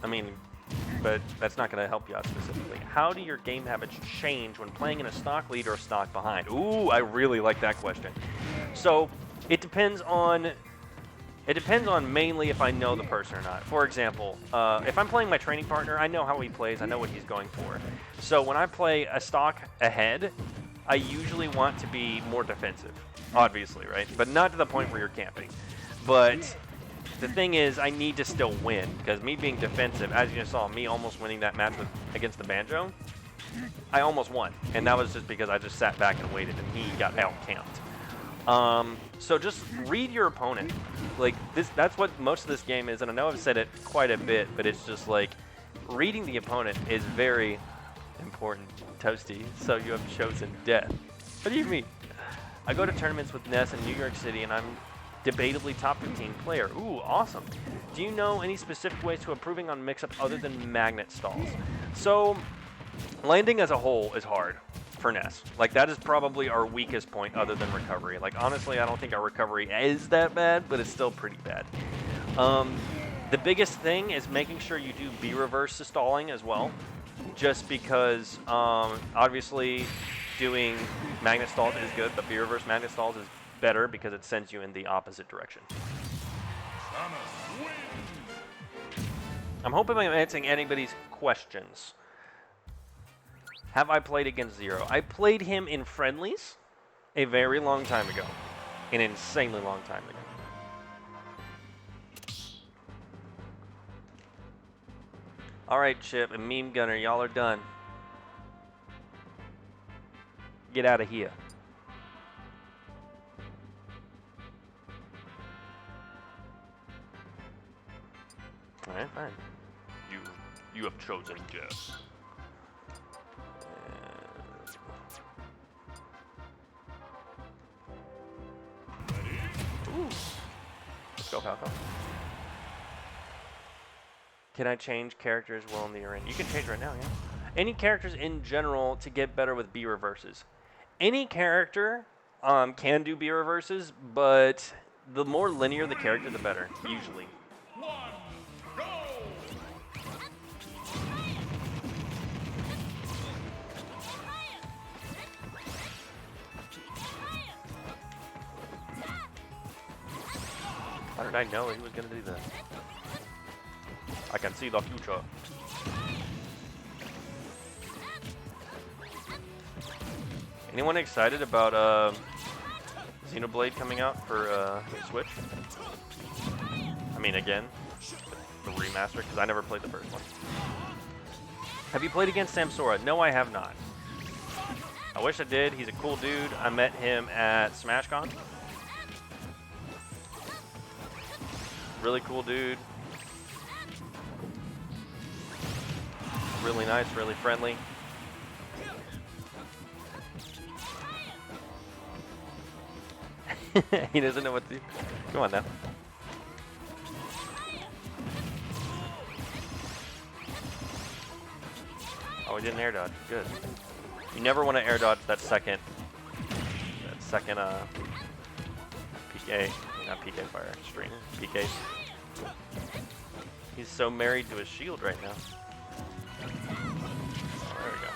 I mean, but that's not going to help you out specifically. How do your game habits change when playing in a stock lead or a stock behind? Ooh, I really like that question. So, it depends on mainly if I know the person or not. For example, if I'm playing my training partner, I know how he plays, I know what he's going for. So when I play a stock ahead, I usually want to be more defensive, obviously, right? But not to the point where you're camping. But the thing is, I need to still win, because me being defensive, as you saw, me almost winning that match against the Banjo, I almost won. And that was just because I just sat back and waited, and he got out-camped. So just read your opponent. Like, that's what most of this game is, and I know I've said it quite a bit, but it's just like, reading the opponent is very important. Toasty, so you have chosen death. What do you mean? I go to tournaments with Ness in New York City, and I'm debatably top 15 player. Ooh, awesome. Do you know any specific ways to improving on mix-up other than magnet stalls? So, landing as a whole is hard for Ness. Like, that is probably our weakest point other than recovery. Like, honestly, I don't think our recovery is that bad, but it's still pretty bad. The biggest thing is making sure you do B-reverse to stalling as well, just because, obviously, doing magnet stalls is good, but B-reverse magnet stalls is better because it sends you in the opposite direction. I'm hoping I'm answering anybody's questions. Have I played against Zero? I played him in friendlies a very long time ago. An insanely long time ago. Alright, Chip and Meme Gunner, y'all are done. Get out of here. Alright, fine. You have chosen death. Ooh. Let's go, Falco. Can I change characters while in the arena? You can change right now, yeah. Any characters in general to get better with B reverses? Any character can do B reverses, but the more linear the character, the better, usually. One, go! did I know he was gonna do that? I can see the future. Anyone excited about Xenoblade coming out for Switch? I mean, again, the remaster, because I never played the first one. Have you played against Samsora? No, I have not. I wish I did. He's a cool dude. I met him at SmashCon. Really cool dude. Really nice, really friendly. He doesn't know what to do. Come on now. Oh, we didn't air dodge. Good. You never want to air dodge that second PK, not PK fire, string, PK. He's so married to his shield right now. Oh, there we go.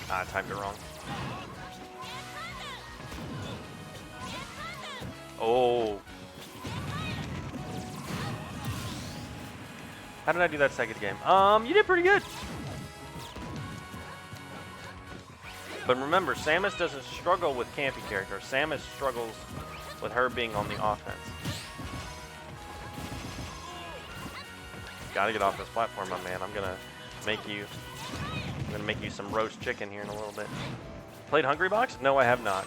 Ah, timed it wrong. Oh. How did I do that second game? You did pretty good. But remember, Samus doesn't struggle with campy characters. Samus struggles with her being on the offense. Gotta get off this platform, my man. I'm gonna make you some roast chicken here in a little bit. Played Hungrybox? No, I have not.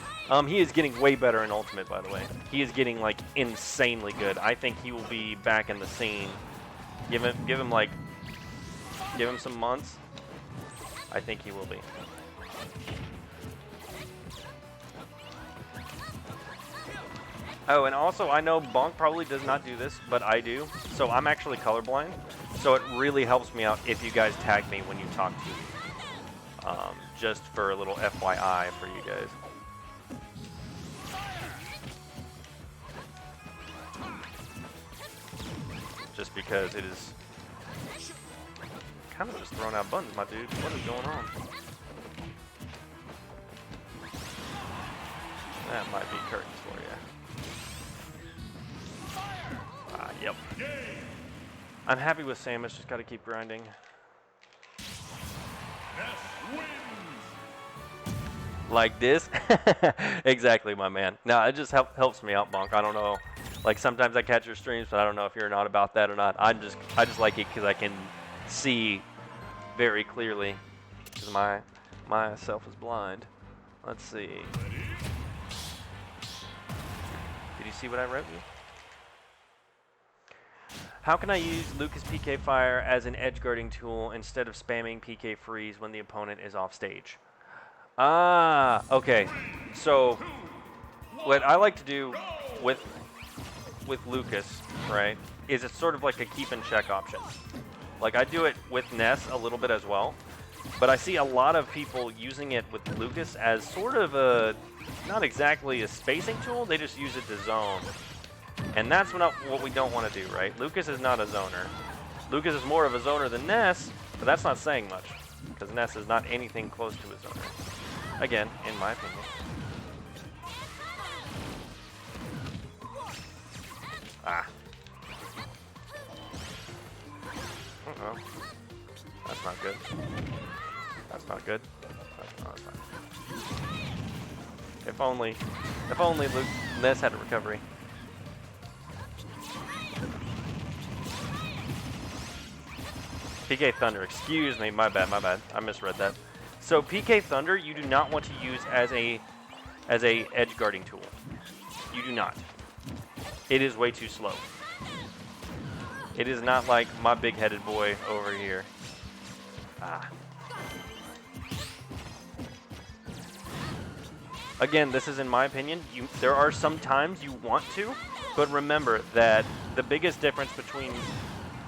He is getting way better in Ultimate, by the way. He is getting like insanely good. I think he will be back in the scene. Give him some months. I think he will be. Oh, and also I know Bonk probably does not do this, but I do. So I'm actually colorblind. So it really helps me out if you guys tag me when you talk to me. Just for a little FYI for you guys. Just because it is kind of just throwing out buttons, my dude. What is going on? That might be curtains for you. Yep. I'm happy with Samus, just gotta keep grinding. Like this? Exactly, my man. No, it just helps me out, Bonk. I don't know. Like sometimes I catch your streams, but I don't know if you're not about that or not. I just like it because I can see very clearly. Because myself is blind. Let's see. Did you see what I wrote you? How can I use Lucas PK Fire as an edge guarding tool instead of spamming PK Freeze when the opponent is off stage? Ah, okay. So what I like to do with Lucas, right, is it's sort of like a keep and check option. Like I do it with Ness a little bit as well, but I see a lot of people using it with Lucas as sort of a, not exactly a spacing tool, they just use it to zone. And that's not what we don't want to do, right? Lucas is not a zoner. Lucas is more of a zoner than Ness, but that's not saying much, because Ness is not anything close to a zoner. Again, in my opinion. Ah. Uh-oh. That's not good. That's not good. That's not. If only Ness had a recovery. PK Thunder, excuse me, my bad. I misread that. So PK Thunder, you do not want to use as a edge guarding tool. You do not. It is way too slow. It is not like my big-headed boy over here. Ah. Again, this is in my opinion. There are some times you want to, but remember that the biggest difference between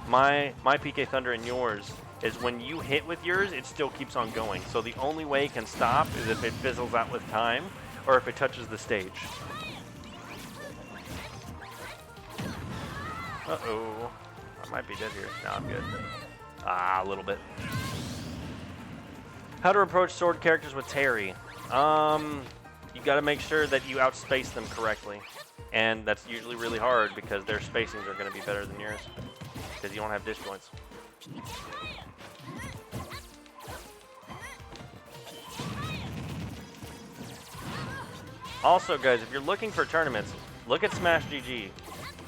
my PK Thunder and yours is when you hit with yours, it still keeps on going. So the only way it can stop is if it fizzles out with time or if it touches the stage. Uh-oh. I might be dead here. No, I'm good. Ah, a little bit. How to approach sword characters with Terry. You got to make sure that you outspace them correctly. And that's usually really hard because their spacings are going to be better than yours. Because you don't have disjoints. Also, guys, if you're looking for tournaments, look at Smash GG.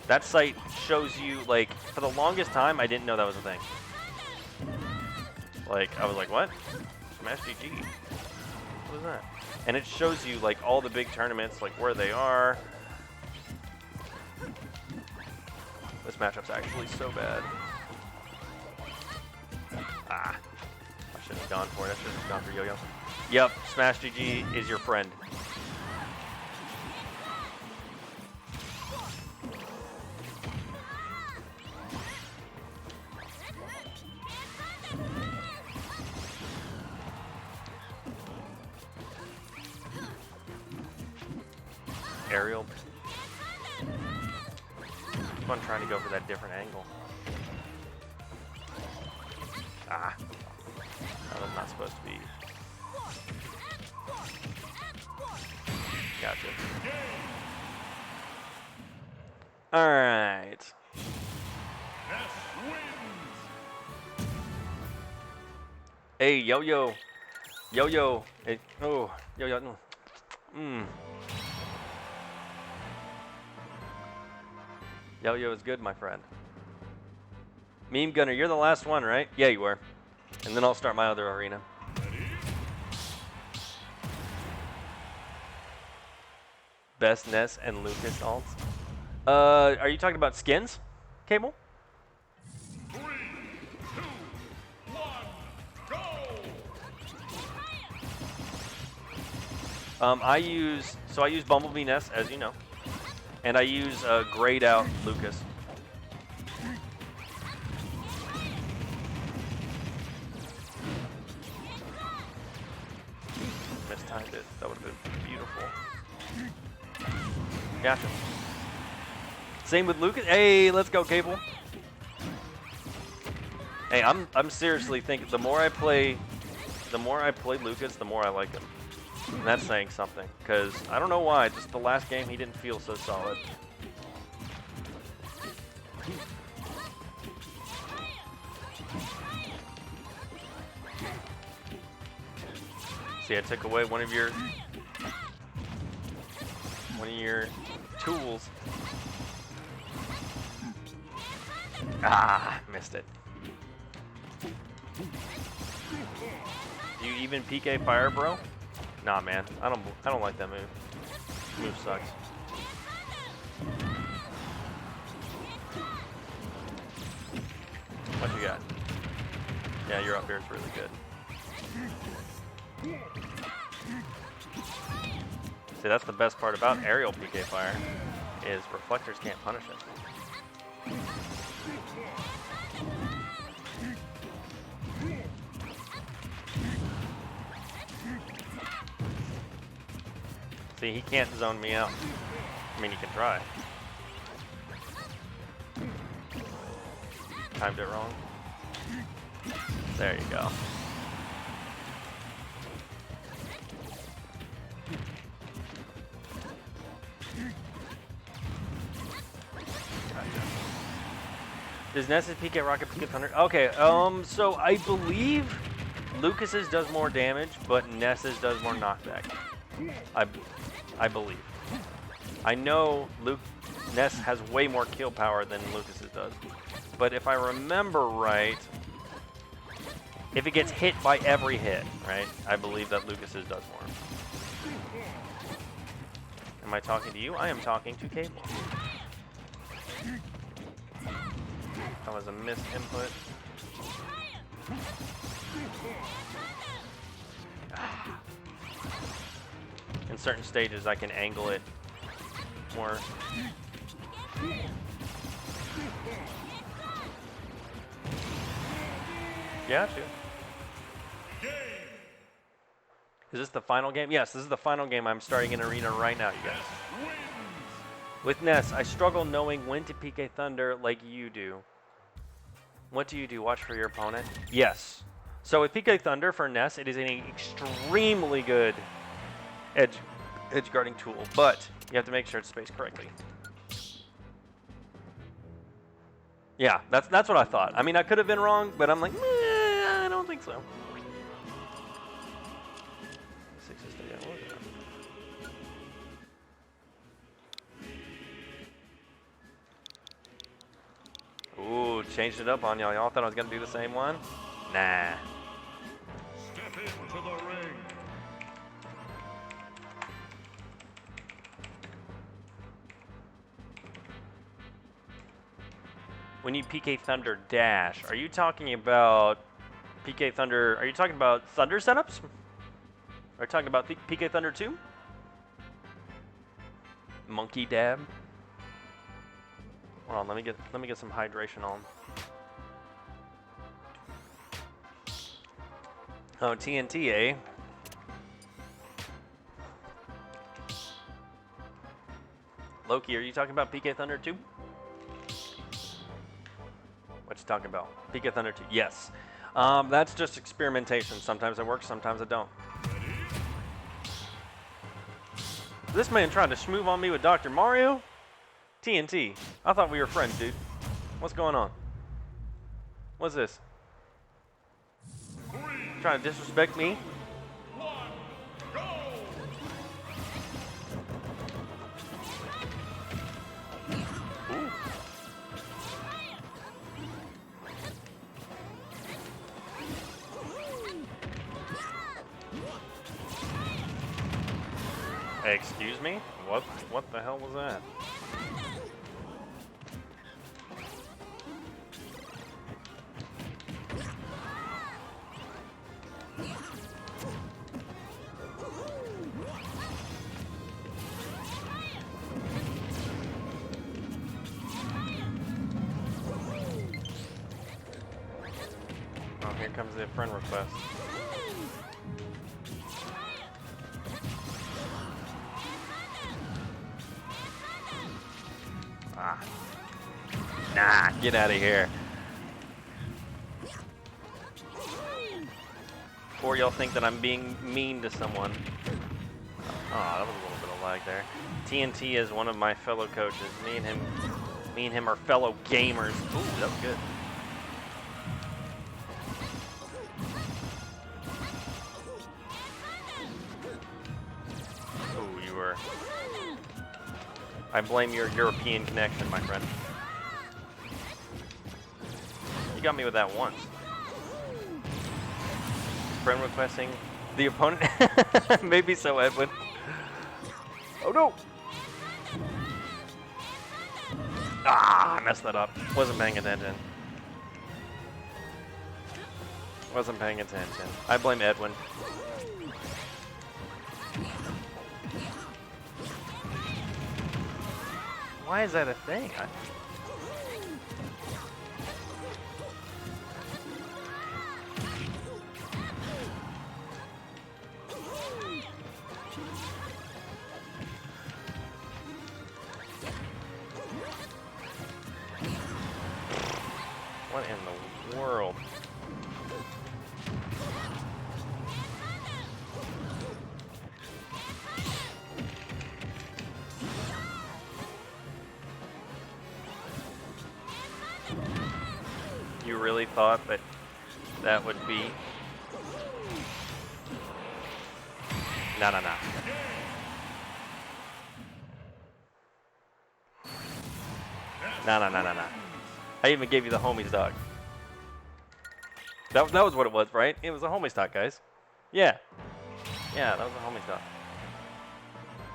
That site shows you, like, for the longest time, I didn't know that was a thing. Like, I was like, what? Smash GG? What is that? And it shows you, like, all the big tournaments, like, where they are. This matchup's actually so bad. Ah. I shouldn't have gone for it. I should have gone for Yo-Yo. Yep, Smash GG is your friend. Aerial. Keep on trying to go for that different angle. Ah. That was not supposed to be. Gotcha. Alright. Hey, Yo-Yo. Yo-Yo. Hey, oh, Yo-Yo. Mmm. Yo-Yo is good, my friend. Meme Gunner, you're the last one, right? Yeah, you were. And then I'll start my other arena. Best Ness and Lucas alts. Are you talking about skins, Cable? 3, 2, 1, go! I use Bumblebee Ness, as you know. And I use grayed out Lucas. Mistimed it. That would have been beautiful. Gotcha. Same with Lucas. Hey, let's go, Cable. Hey, I'm seriously thinking the more I play Lucas, the more I like him. And that's saying something, because I don't know why, just the last game he didn't feel so solid. See, I took away one of your tools. Ah, missed it. Do you even PK fire, bro? Nah, man, I don't like that move. Move sucks. What you got? Yeah, your up air is really good. See, that's the best part about aerial PK fire, is reflectors can't punish it. See, he can't zone me out. I mean, he can try. Timed it wrong. There you go. Does Ness's PK Rocket PK Thunder? Okay, so I believe Lucas's does more damage, but Ness's does more knockback. I believe. I know Ness has way more kill power than Lucas's does. But if I remember right, if it gets hit by every hit, right, I believe that Lucas's does more. Am I talking to you? I am talking to Cable. That was a missed input. In certain stages, I can angle it more. Yeah, sure. Is this the final game? Yes, this is the final game. I'm starting an arena right now, you guys. With Ness, I struggle knowing when to PK Thunder like you do. What do you do? Watch for your opponent? Yes. So with PK Thunder for Ness, it is an extremely good edge guarding tool, but you have to make sure it's spaced correctly. Yeah, that's what I thought. I mean, I could have been wrong, but I'm like, meh, I don't think so. 6 is still got one. Ooh, changed it up on y'all. Y'all thought I was gonna do the same one? Nah. Step into the ring. When you PK Thunder dash, are you talking about PK Thunder? Are you talking about Thunder setups? Are you talking about PK Thunder 2? Monkey dab. Hold on, let me get some hydration on. Oh, TNT, eh? Loki, are you talking about PK Thunder 2? What you talking about? PK Thunder 2. Yes. That's just experimentation. Sometimes it works, sometimes it don't. This man trying to schmoove on me with Dr. Mario? TNT. I thought we were friends, dude. What's going on? What's this? Trying to disrespect me? 1, go! Ooh. Excuse me? What the hell was that? Oh, here comes the friend request. Ah. Nah, get out of here. Before y'all think that I'm being mean to someone. Oh, that was a little bit of lag there. TNT is one of my fellow coaches. Me and him are fellow gamers. Ooh, that was good. Ooh, you were. I blame your European connection, my friend. You got me with that once. Friend requesting the opponent. Maybe so, Edwin. Oh no! Ah, I messed that up. Wasn't paying attention. Wasn't paying attention. I blame Edwin. Why is that a thing? What in the world? You really thought that that would be? No. No. I even gave you the homies dog. That was what it was, right? It was a homies talk, guys. Yeah, that was a homies talk.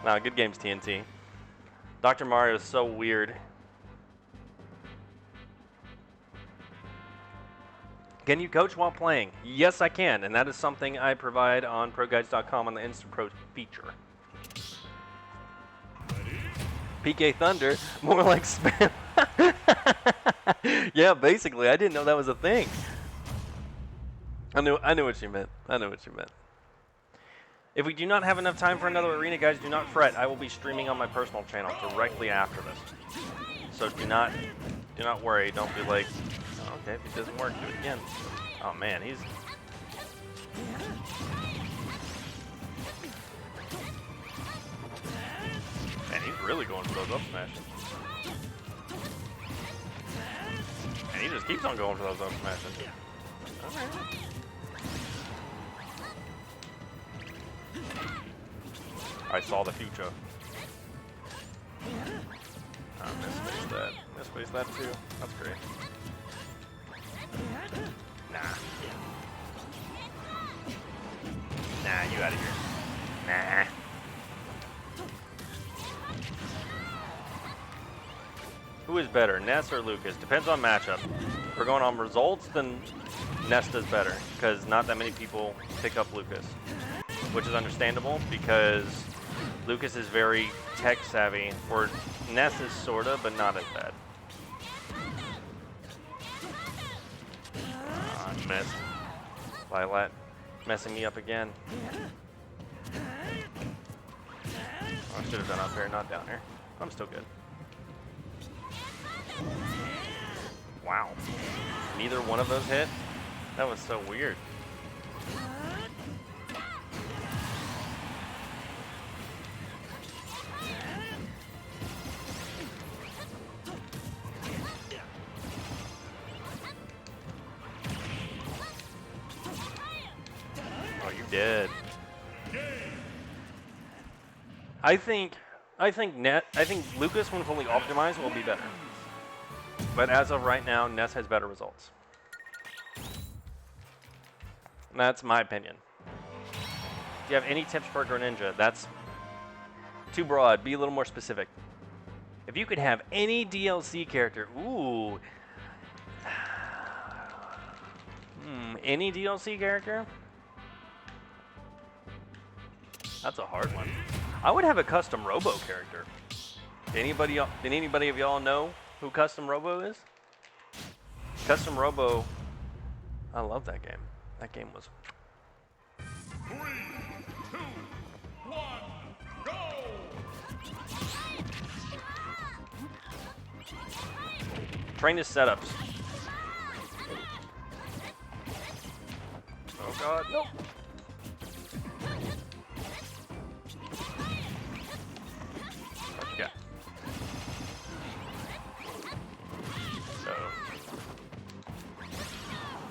Nah, good games, TNT. Dr. Mario is so weird. Can you coach while playing? Yes, I can, and that is something I provide on ProGuides.com on the Instant Pro feature. PK Thunder, more like spam. Yeah, basically, I didn't know that was a thing. I knew what you meant. If we do not have enough time for another arena, guys, do not fret. I will be streaming on my personal channel directly after this. So do not worry. Don't be like, oh, okay, if it doesn't work, do it again. Oh man, Man, he's really going for those up smashes. And he just keeps on going for those up smashes. Okay. I saw the future. Oh, misspaced that. Misspaced that too. That's great. Nah. Nah, you out of here. Nah. Who is better, Ness or Lucas? Depends on matchup. If we're going on results, then Ness does better, because not that many people pick up Lucas, which is understandable because Lucas is very tech savvy, or Ness is sorta, but not as bad. I missed. Violet messing me up again. I should have done up here, not down here. I'm still good. Wow. Neither one of those hit? That was so weird. Oh, you did. I think Lucas, when fully optimized, will be better. But as of right now, Ness has better results. That's my opinion. Do you have any tips for Greninja? That's too broad. Be a little more specific. If you could have any DLC character, ooh. Any DLC character? That's a hard one. I would have a custom Robo character. Did anybody of y'all know who Custom Robo is? Custom Robo, I love that game. That game was... 3, 2, 1, go! Train his setups. Oh god, no! What you got? So...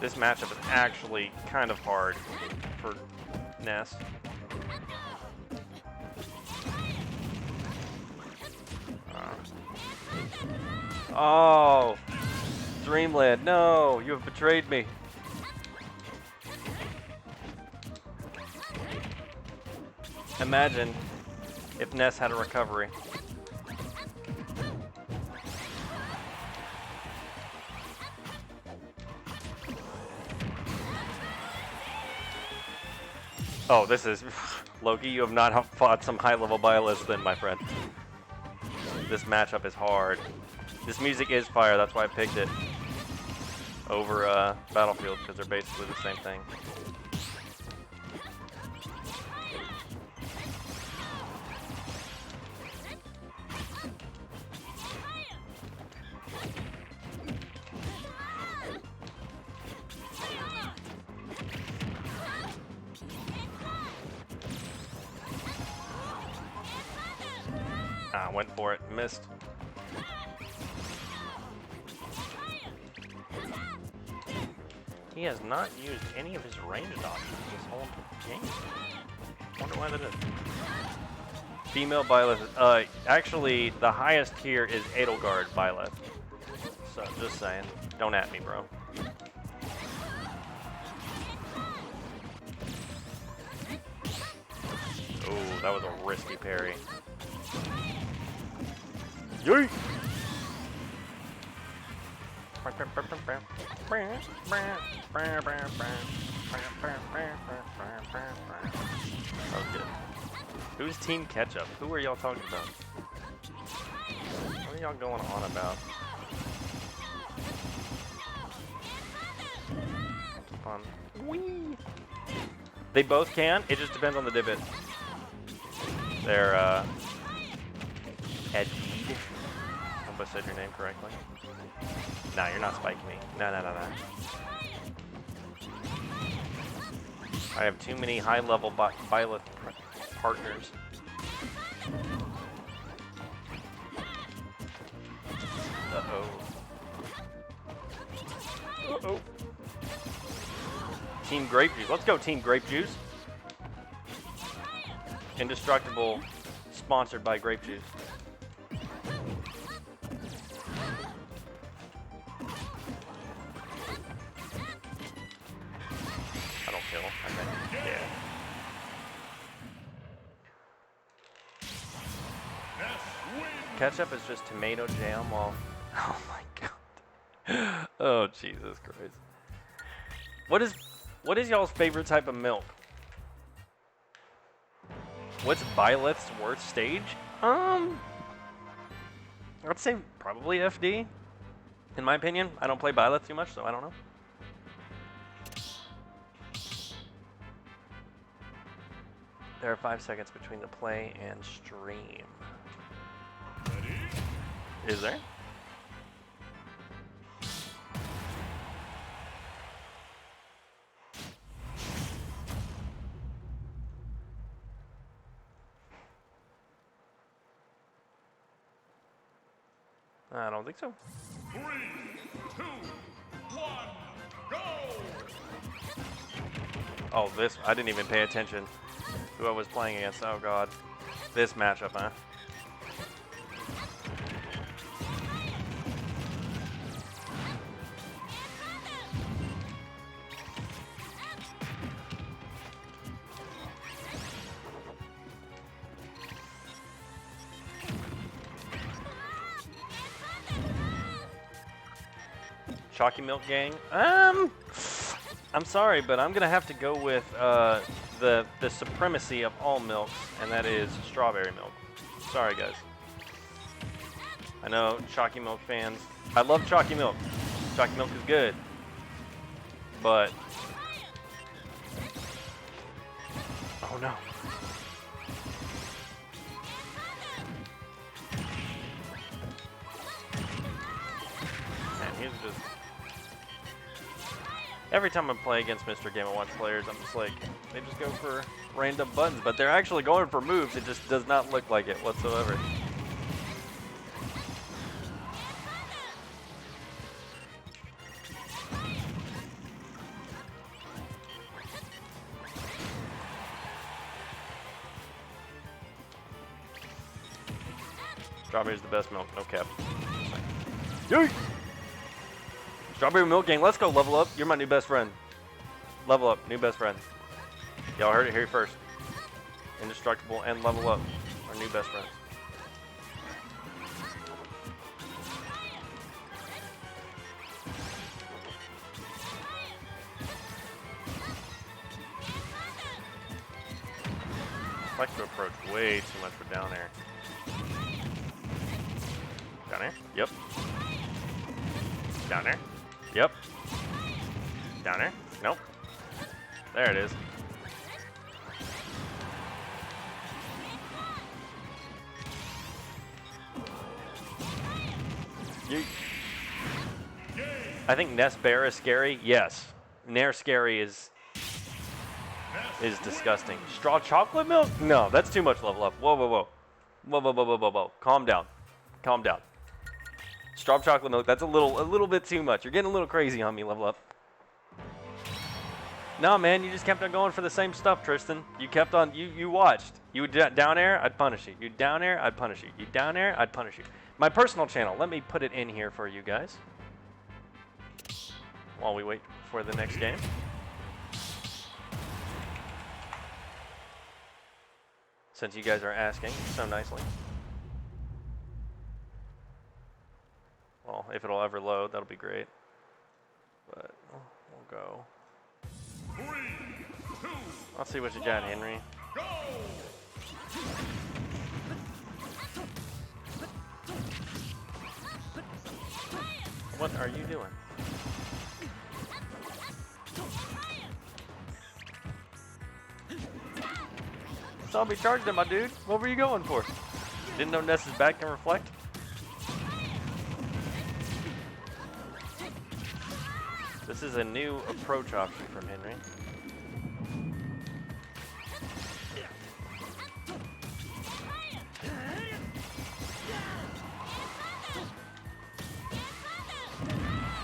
this matchup is actually kind of hard for Ness. Oh, Dreamland, no, you have betrayed me. Imagine if Ness had a recovery. Oh, this is... Loki, you have not fought some high-level biolists then, my friend. This matchup is hard. This music is fire, that's why I picked it over Battlefield, because they're basically the same thing. Ah, went for it, missed. He has not used any of his ranged options this whole game. Wonder why that is. Female Byleth. Actually, the highest tier is Edelgard Byleth. So, just saying. Don't at me, bro. Oh, that was a risky parry. Yeet! That was good. Who's Team Ketchup? Who are y'all talking about? What are y'all going on about? Keep on. Whee! They both can. It just depends on the divot. They're Edgy. I hope I said your name correctly. Nah, you're not spiking me. No. I have too many high-level Byleth partners. Uh-oh. Uh-oh. Team Grape Juice. Let's go, Team Grape Juice. Indestructible, sponsored by Grape Juice. I don't kill, I think. Yeah. Ketchup is just tomato jam while... Oh my god. Oh, Jesus Christ. What is y'all's favorite type of milk? What's Byleth's worst stage? I'd say probably FD. In my opinion, I don't play Byleth too much, so I don't know. There are 5 seconds between the play and stream. Is there? I don't think so. 3, 2, 1, go! Oh, this, I didn't even pay attention who I was playing against. Oh god. This matchup, huh? Chalky Milk Gang? I'm sorry, but I'm gonna have to go with the supremacy of all milks, and that is strawberry milk. Sorry, guys. I know Chalky Milk fans. I love Chalky Milk. Chalky Milk is good, but oh no. Man, he's just. Every time I play against Mr. Game & Watch players, I'm just like, they just go for random buttons, but they're actually going for moves. It just does not look like it whatsoever. Strawberry's the best milk, no cap. Yeet! Strawberry Milk Gang, let's go level up. You're my new best friend. Level up, new best friend. Y'all heard it here first. Indestructible and level up, our new best friends. I like to approach way too much with down air. Down air? Yep. Down there? Yep. Down there? Nope. There it is. Yeet. I think Nest Bear is scary. Yes. Nair scary is disgusting. Straw chocolate milk? No, that's too much level up. Whoa, whoa, whoa. Whoa, whoa, whoa, whoa, whoa, whoa. Calm down. Calm down. Straw chocolate milk, that's a little bit too much. You're getting a little crazy on me, level up. No, man, you just kept on going for the same stuff, Tristan. You kept on, you watched. You would down air, I'd punish you. You down air, I'd punish you. You down air, I'd punish you. My personal channel, let me put it in here for you guys. While we wait for the next game. Since you guys are asking so nicely. Well, if it'll ever load, that'll be great. But we'll go. 3, 2, I'll see what you got, Henry. go! What are you doing? Zombie charged him, my dude. What were you going for? Didn't know Ness's back can reflect? This is a new approach option from Henry.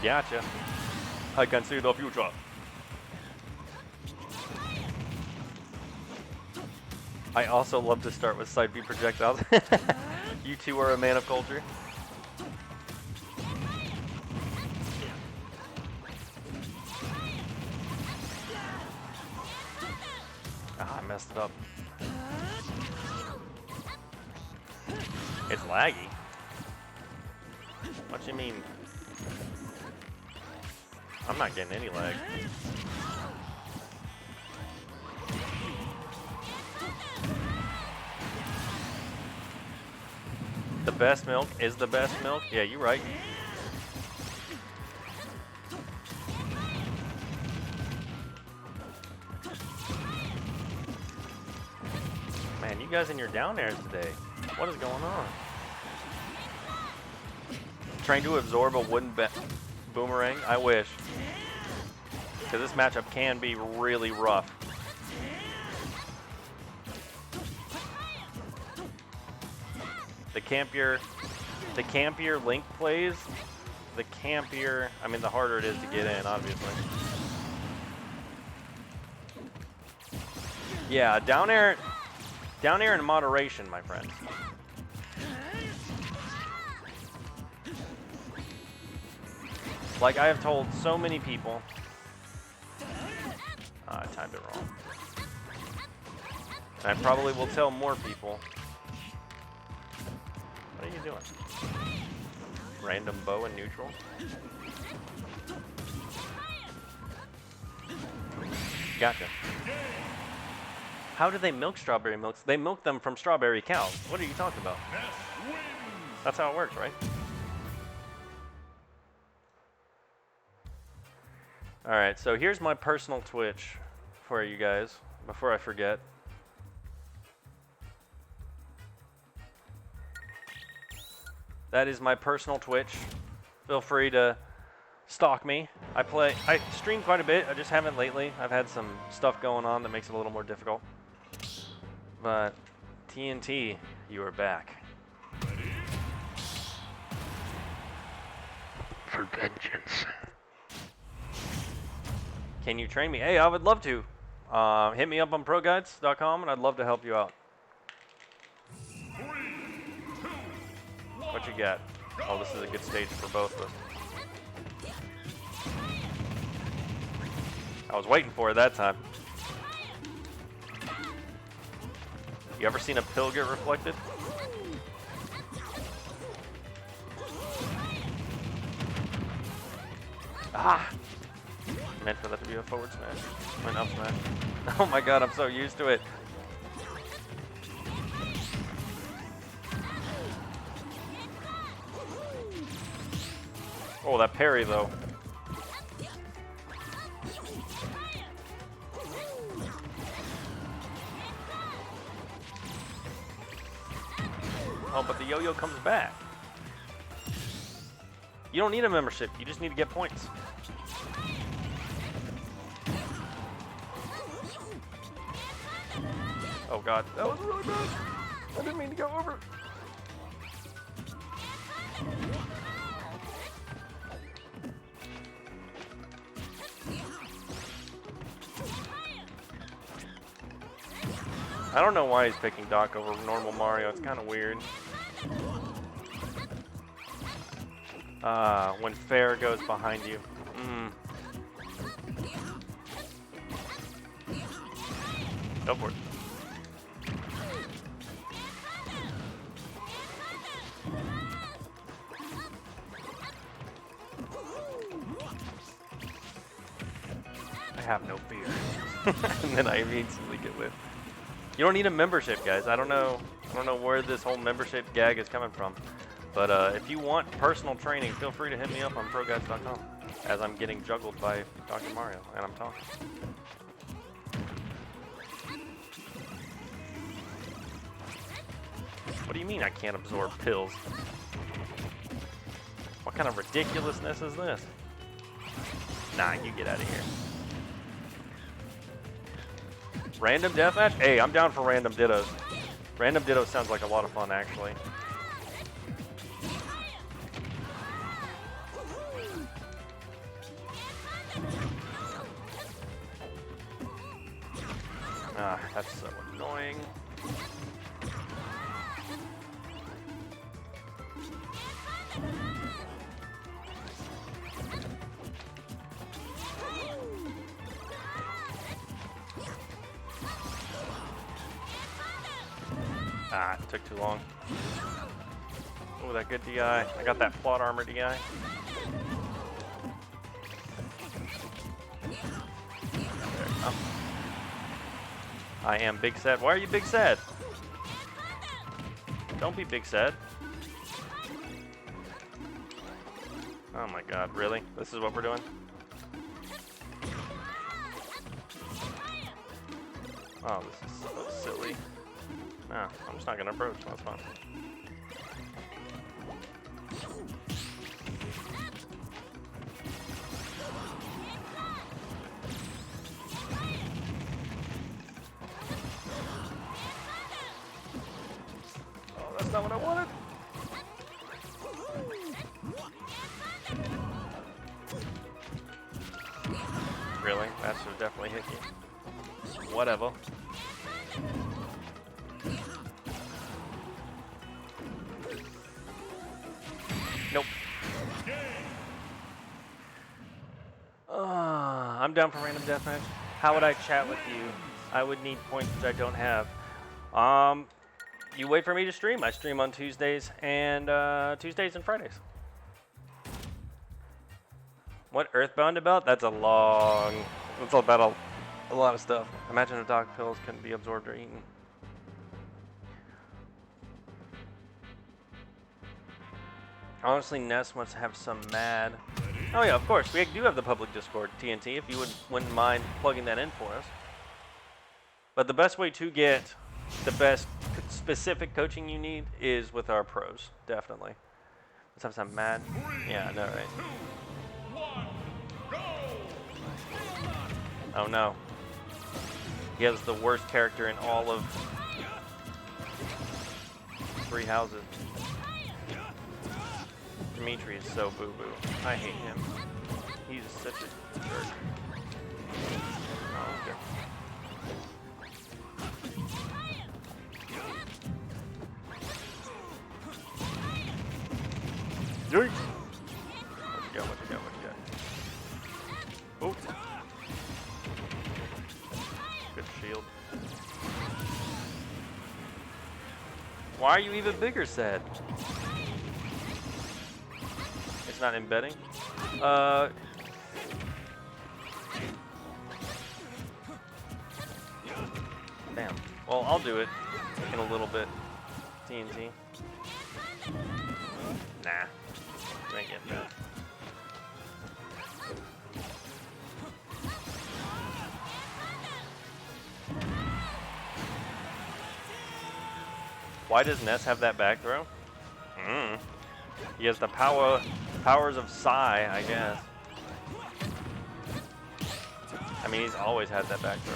Gotcha. I can see the future. I also love to start with side B projectiles. You two are a man of culture. Ah, I messed it up. It's laggy. What you mean? I'm not getting any lag. The best milk is the best milk? Yeah, you're right. Man, you guys in your down airs today. What is going on? Trying to absorb a wooden boomerang? I wish. Because this matchup can be really rough. The campier Link plays, the campier, I mean the harder it is to get in, obviously. Yeah, down air in moderation, my friends. Like I have told so many people, I timed it wrong. And I probably will tell more people. What are you doing? Random bow in neutral? Gotcha. How do they milk strawberry milks? They milk them from strawberry cows. What are you talking about? That's how it works, right? Alright, so here's my personal Twitch for you guys, before I forget. That is my personal Twitch. Feel free to stalk me. I stream quite a bit, I just haven't lately. I've had some stuff going on that makes it a little more difficult. But TNT, you are back. For vengeance. Can you train me? Hey, I would love to. Hit me up on ProGuides.com and I'd love to help you out. 3, 2, 1. What you got? Oh, this is a good stage for both of us. I was waiting for it that time. You ever seen a pill get reflected? Ah! Meant for that to be a forward smash. Or an up smash. Oh my god, I'm so used to it. Oh, that parry though. Oh, but the yo-yo comes back. You don't need a membership, you just need to get points. Oh god, that was really bad. I didn't mean to go over. I don't know why he's picking Doc over normal Mario. It's kind of weird. When Fair goes behind you. Go for it. I have no fear. And then I immediately get whipped. You don't need a membership, guys. I don't know where this whole membership gag is coming from. But if you want personal training, feel free to hit me up on ProGuides.com as I'm getting juggled by Dr. Mario and I'm talking. What do you mean I can't absorb pills? What kind of ridiculousness is this? Nah, you get out of here. Random deathmatch? Hey, I'm down for random dittos. Random dittos sounds like a lot of fun, actually. That's so annoying. Ah, it took too long. Oh, that good DI. I got that plot armor DI. There we go. I am big sad. Why are you big sad? Don't be big sad. Oh my god, really? This is what we're doing? Oh, this is so silly. Nah, I'm just not gonna approach. That's fine. Oh, that's not what I wanted. Really? That should have definitely hit you. Whatever. Nope. I'm down for random deathmatch. How would I chat with you? I would need points which I don't have. You wait for me to stream. I stream on Tuesdays and Fridays. What Earthbound about? That's a long. That's about a lot of stuff. Imagine if dog pills couldn't be absorbed or eaten. Honestly, Ness wants to have some mad. Oh yeah, of course. We do have the public Discord, TNT, if you wouldn't mind plugging that in for us. But the best way to get the best specific coaching you need is with our pros, definitely. Let's have some mad. Yeah, I know, right? Oh no. He has the worst character in all of 3 houses. Dimitri is so boo-boo. I hate him. He's such a jerk. Oh, okay. Yeet! What you got, what you got, what you got? Ooh. Good shield. Why are you even bigger, Sad? It's not embedding. Damn. Well, I'll do it in a little bit. TNT. Nah. I ain't getting that. Why does Ness have that back throw? He has the powers of Psy, I guess. I mean, he's always had that back throw.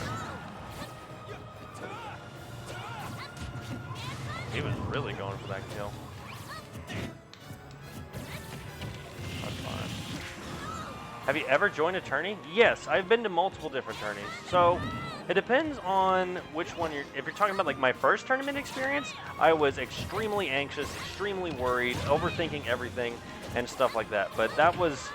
He was really going for that kill. That's fine. Have you ever joined a tourney? Yes, I've been to multiple different tourneys. So it depends on which one you're. If you're talking about like my first tournament experience, I was extremely anxious, extremely worried, overthinking everything and stuff like that. But that was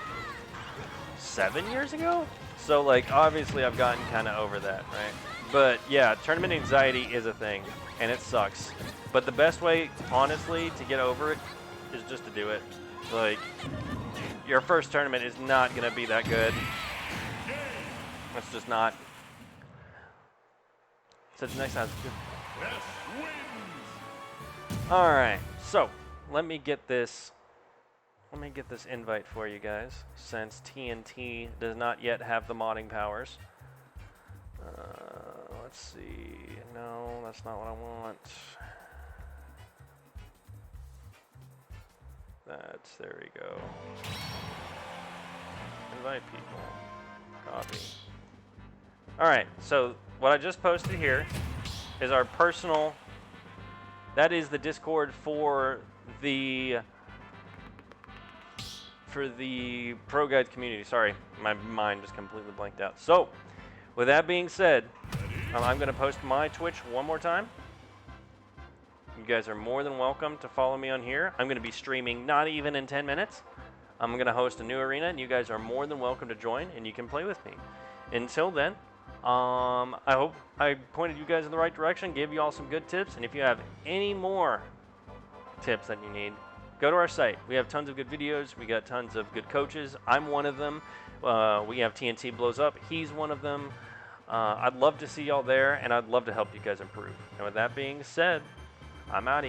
7 years ago. So like obviously I've gotten kind of over that, right? But yeah, tournament anxiety is a thing and it sucks. But the best way, honestly, to get over it is just to do it. Like, your first tournament is not going to be that good. It's just not. So the next time. All right. So let me get this. Let me get this invite for you guys, since TNT does not yet have the modding powers. Let's see. No, that's not what I want. There we go. Invite people. Copy. All right, so what I just posted here is our personal, that is the Discord for the ProGuides community. Sorry, my mind just completely blanked out. So, with that being said, I'm going to post my Twitch one more time. You guys are more than welcome to follow me on here. I'm going to be streaming not even in 10 minutes. I'm going to host a new arena, and you guys are more than welcome to join, and you can play with me. Until then, I hope I pointed you guys in the right direction, gave you all some good tips, and if you have any more tips that you need, go to our site. We have tons of good videos. We got tons of good coaches. I'm one of them. We have TNT Blows Up. He's one of them. I'd love to see y'all there, and I'd love to help you guys improve. And with that being said, I'm out.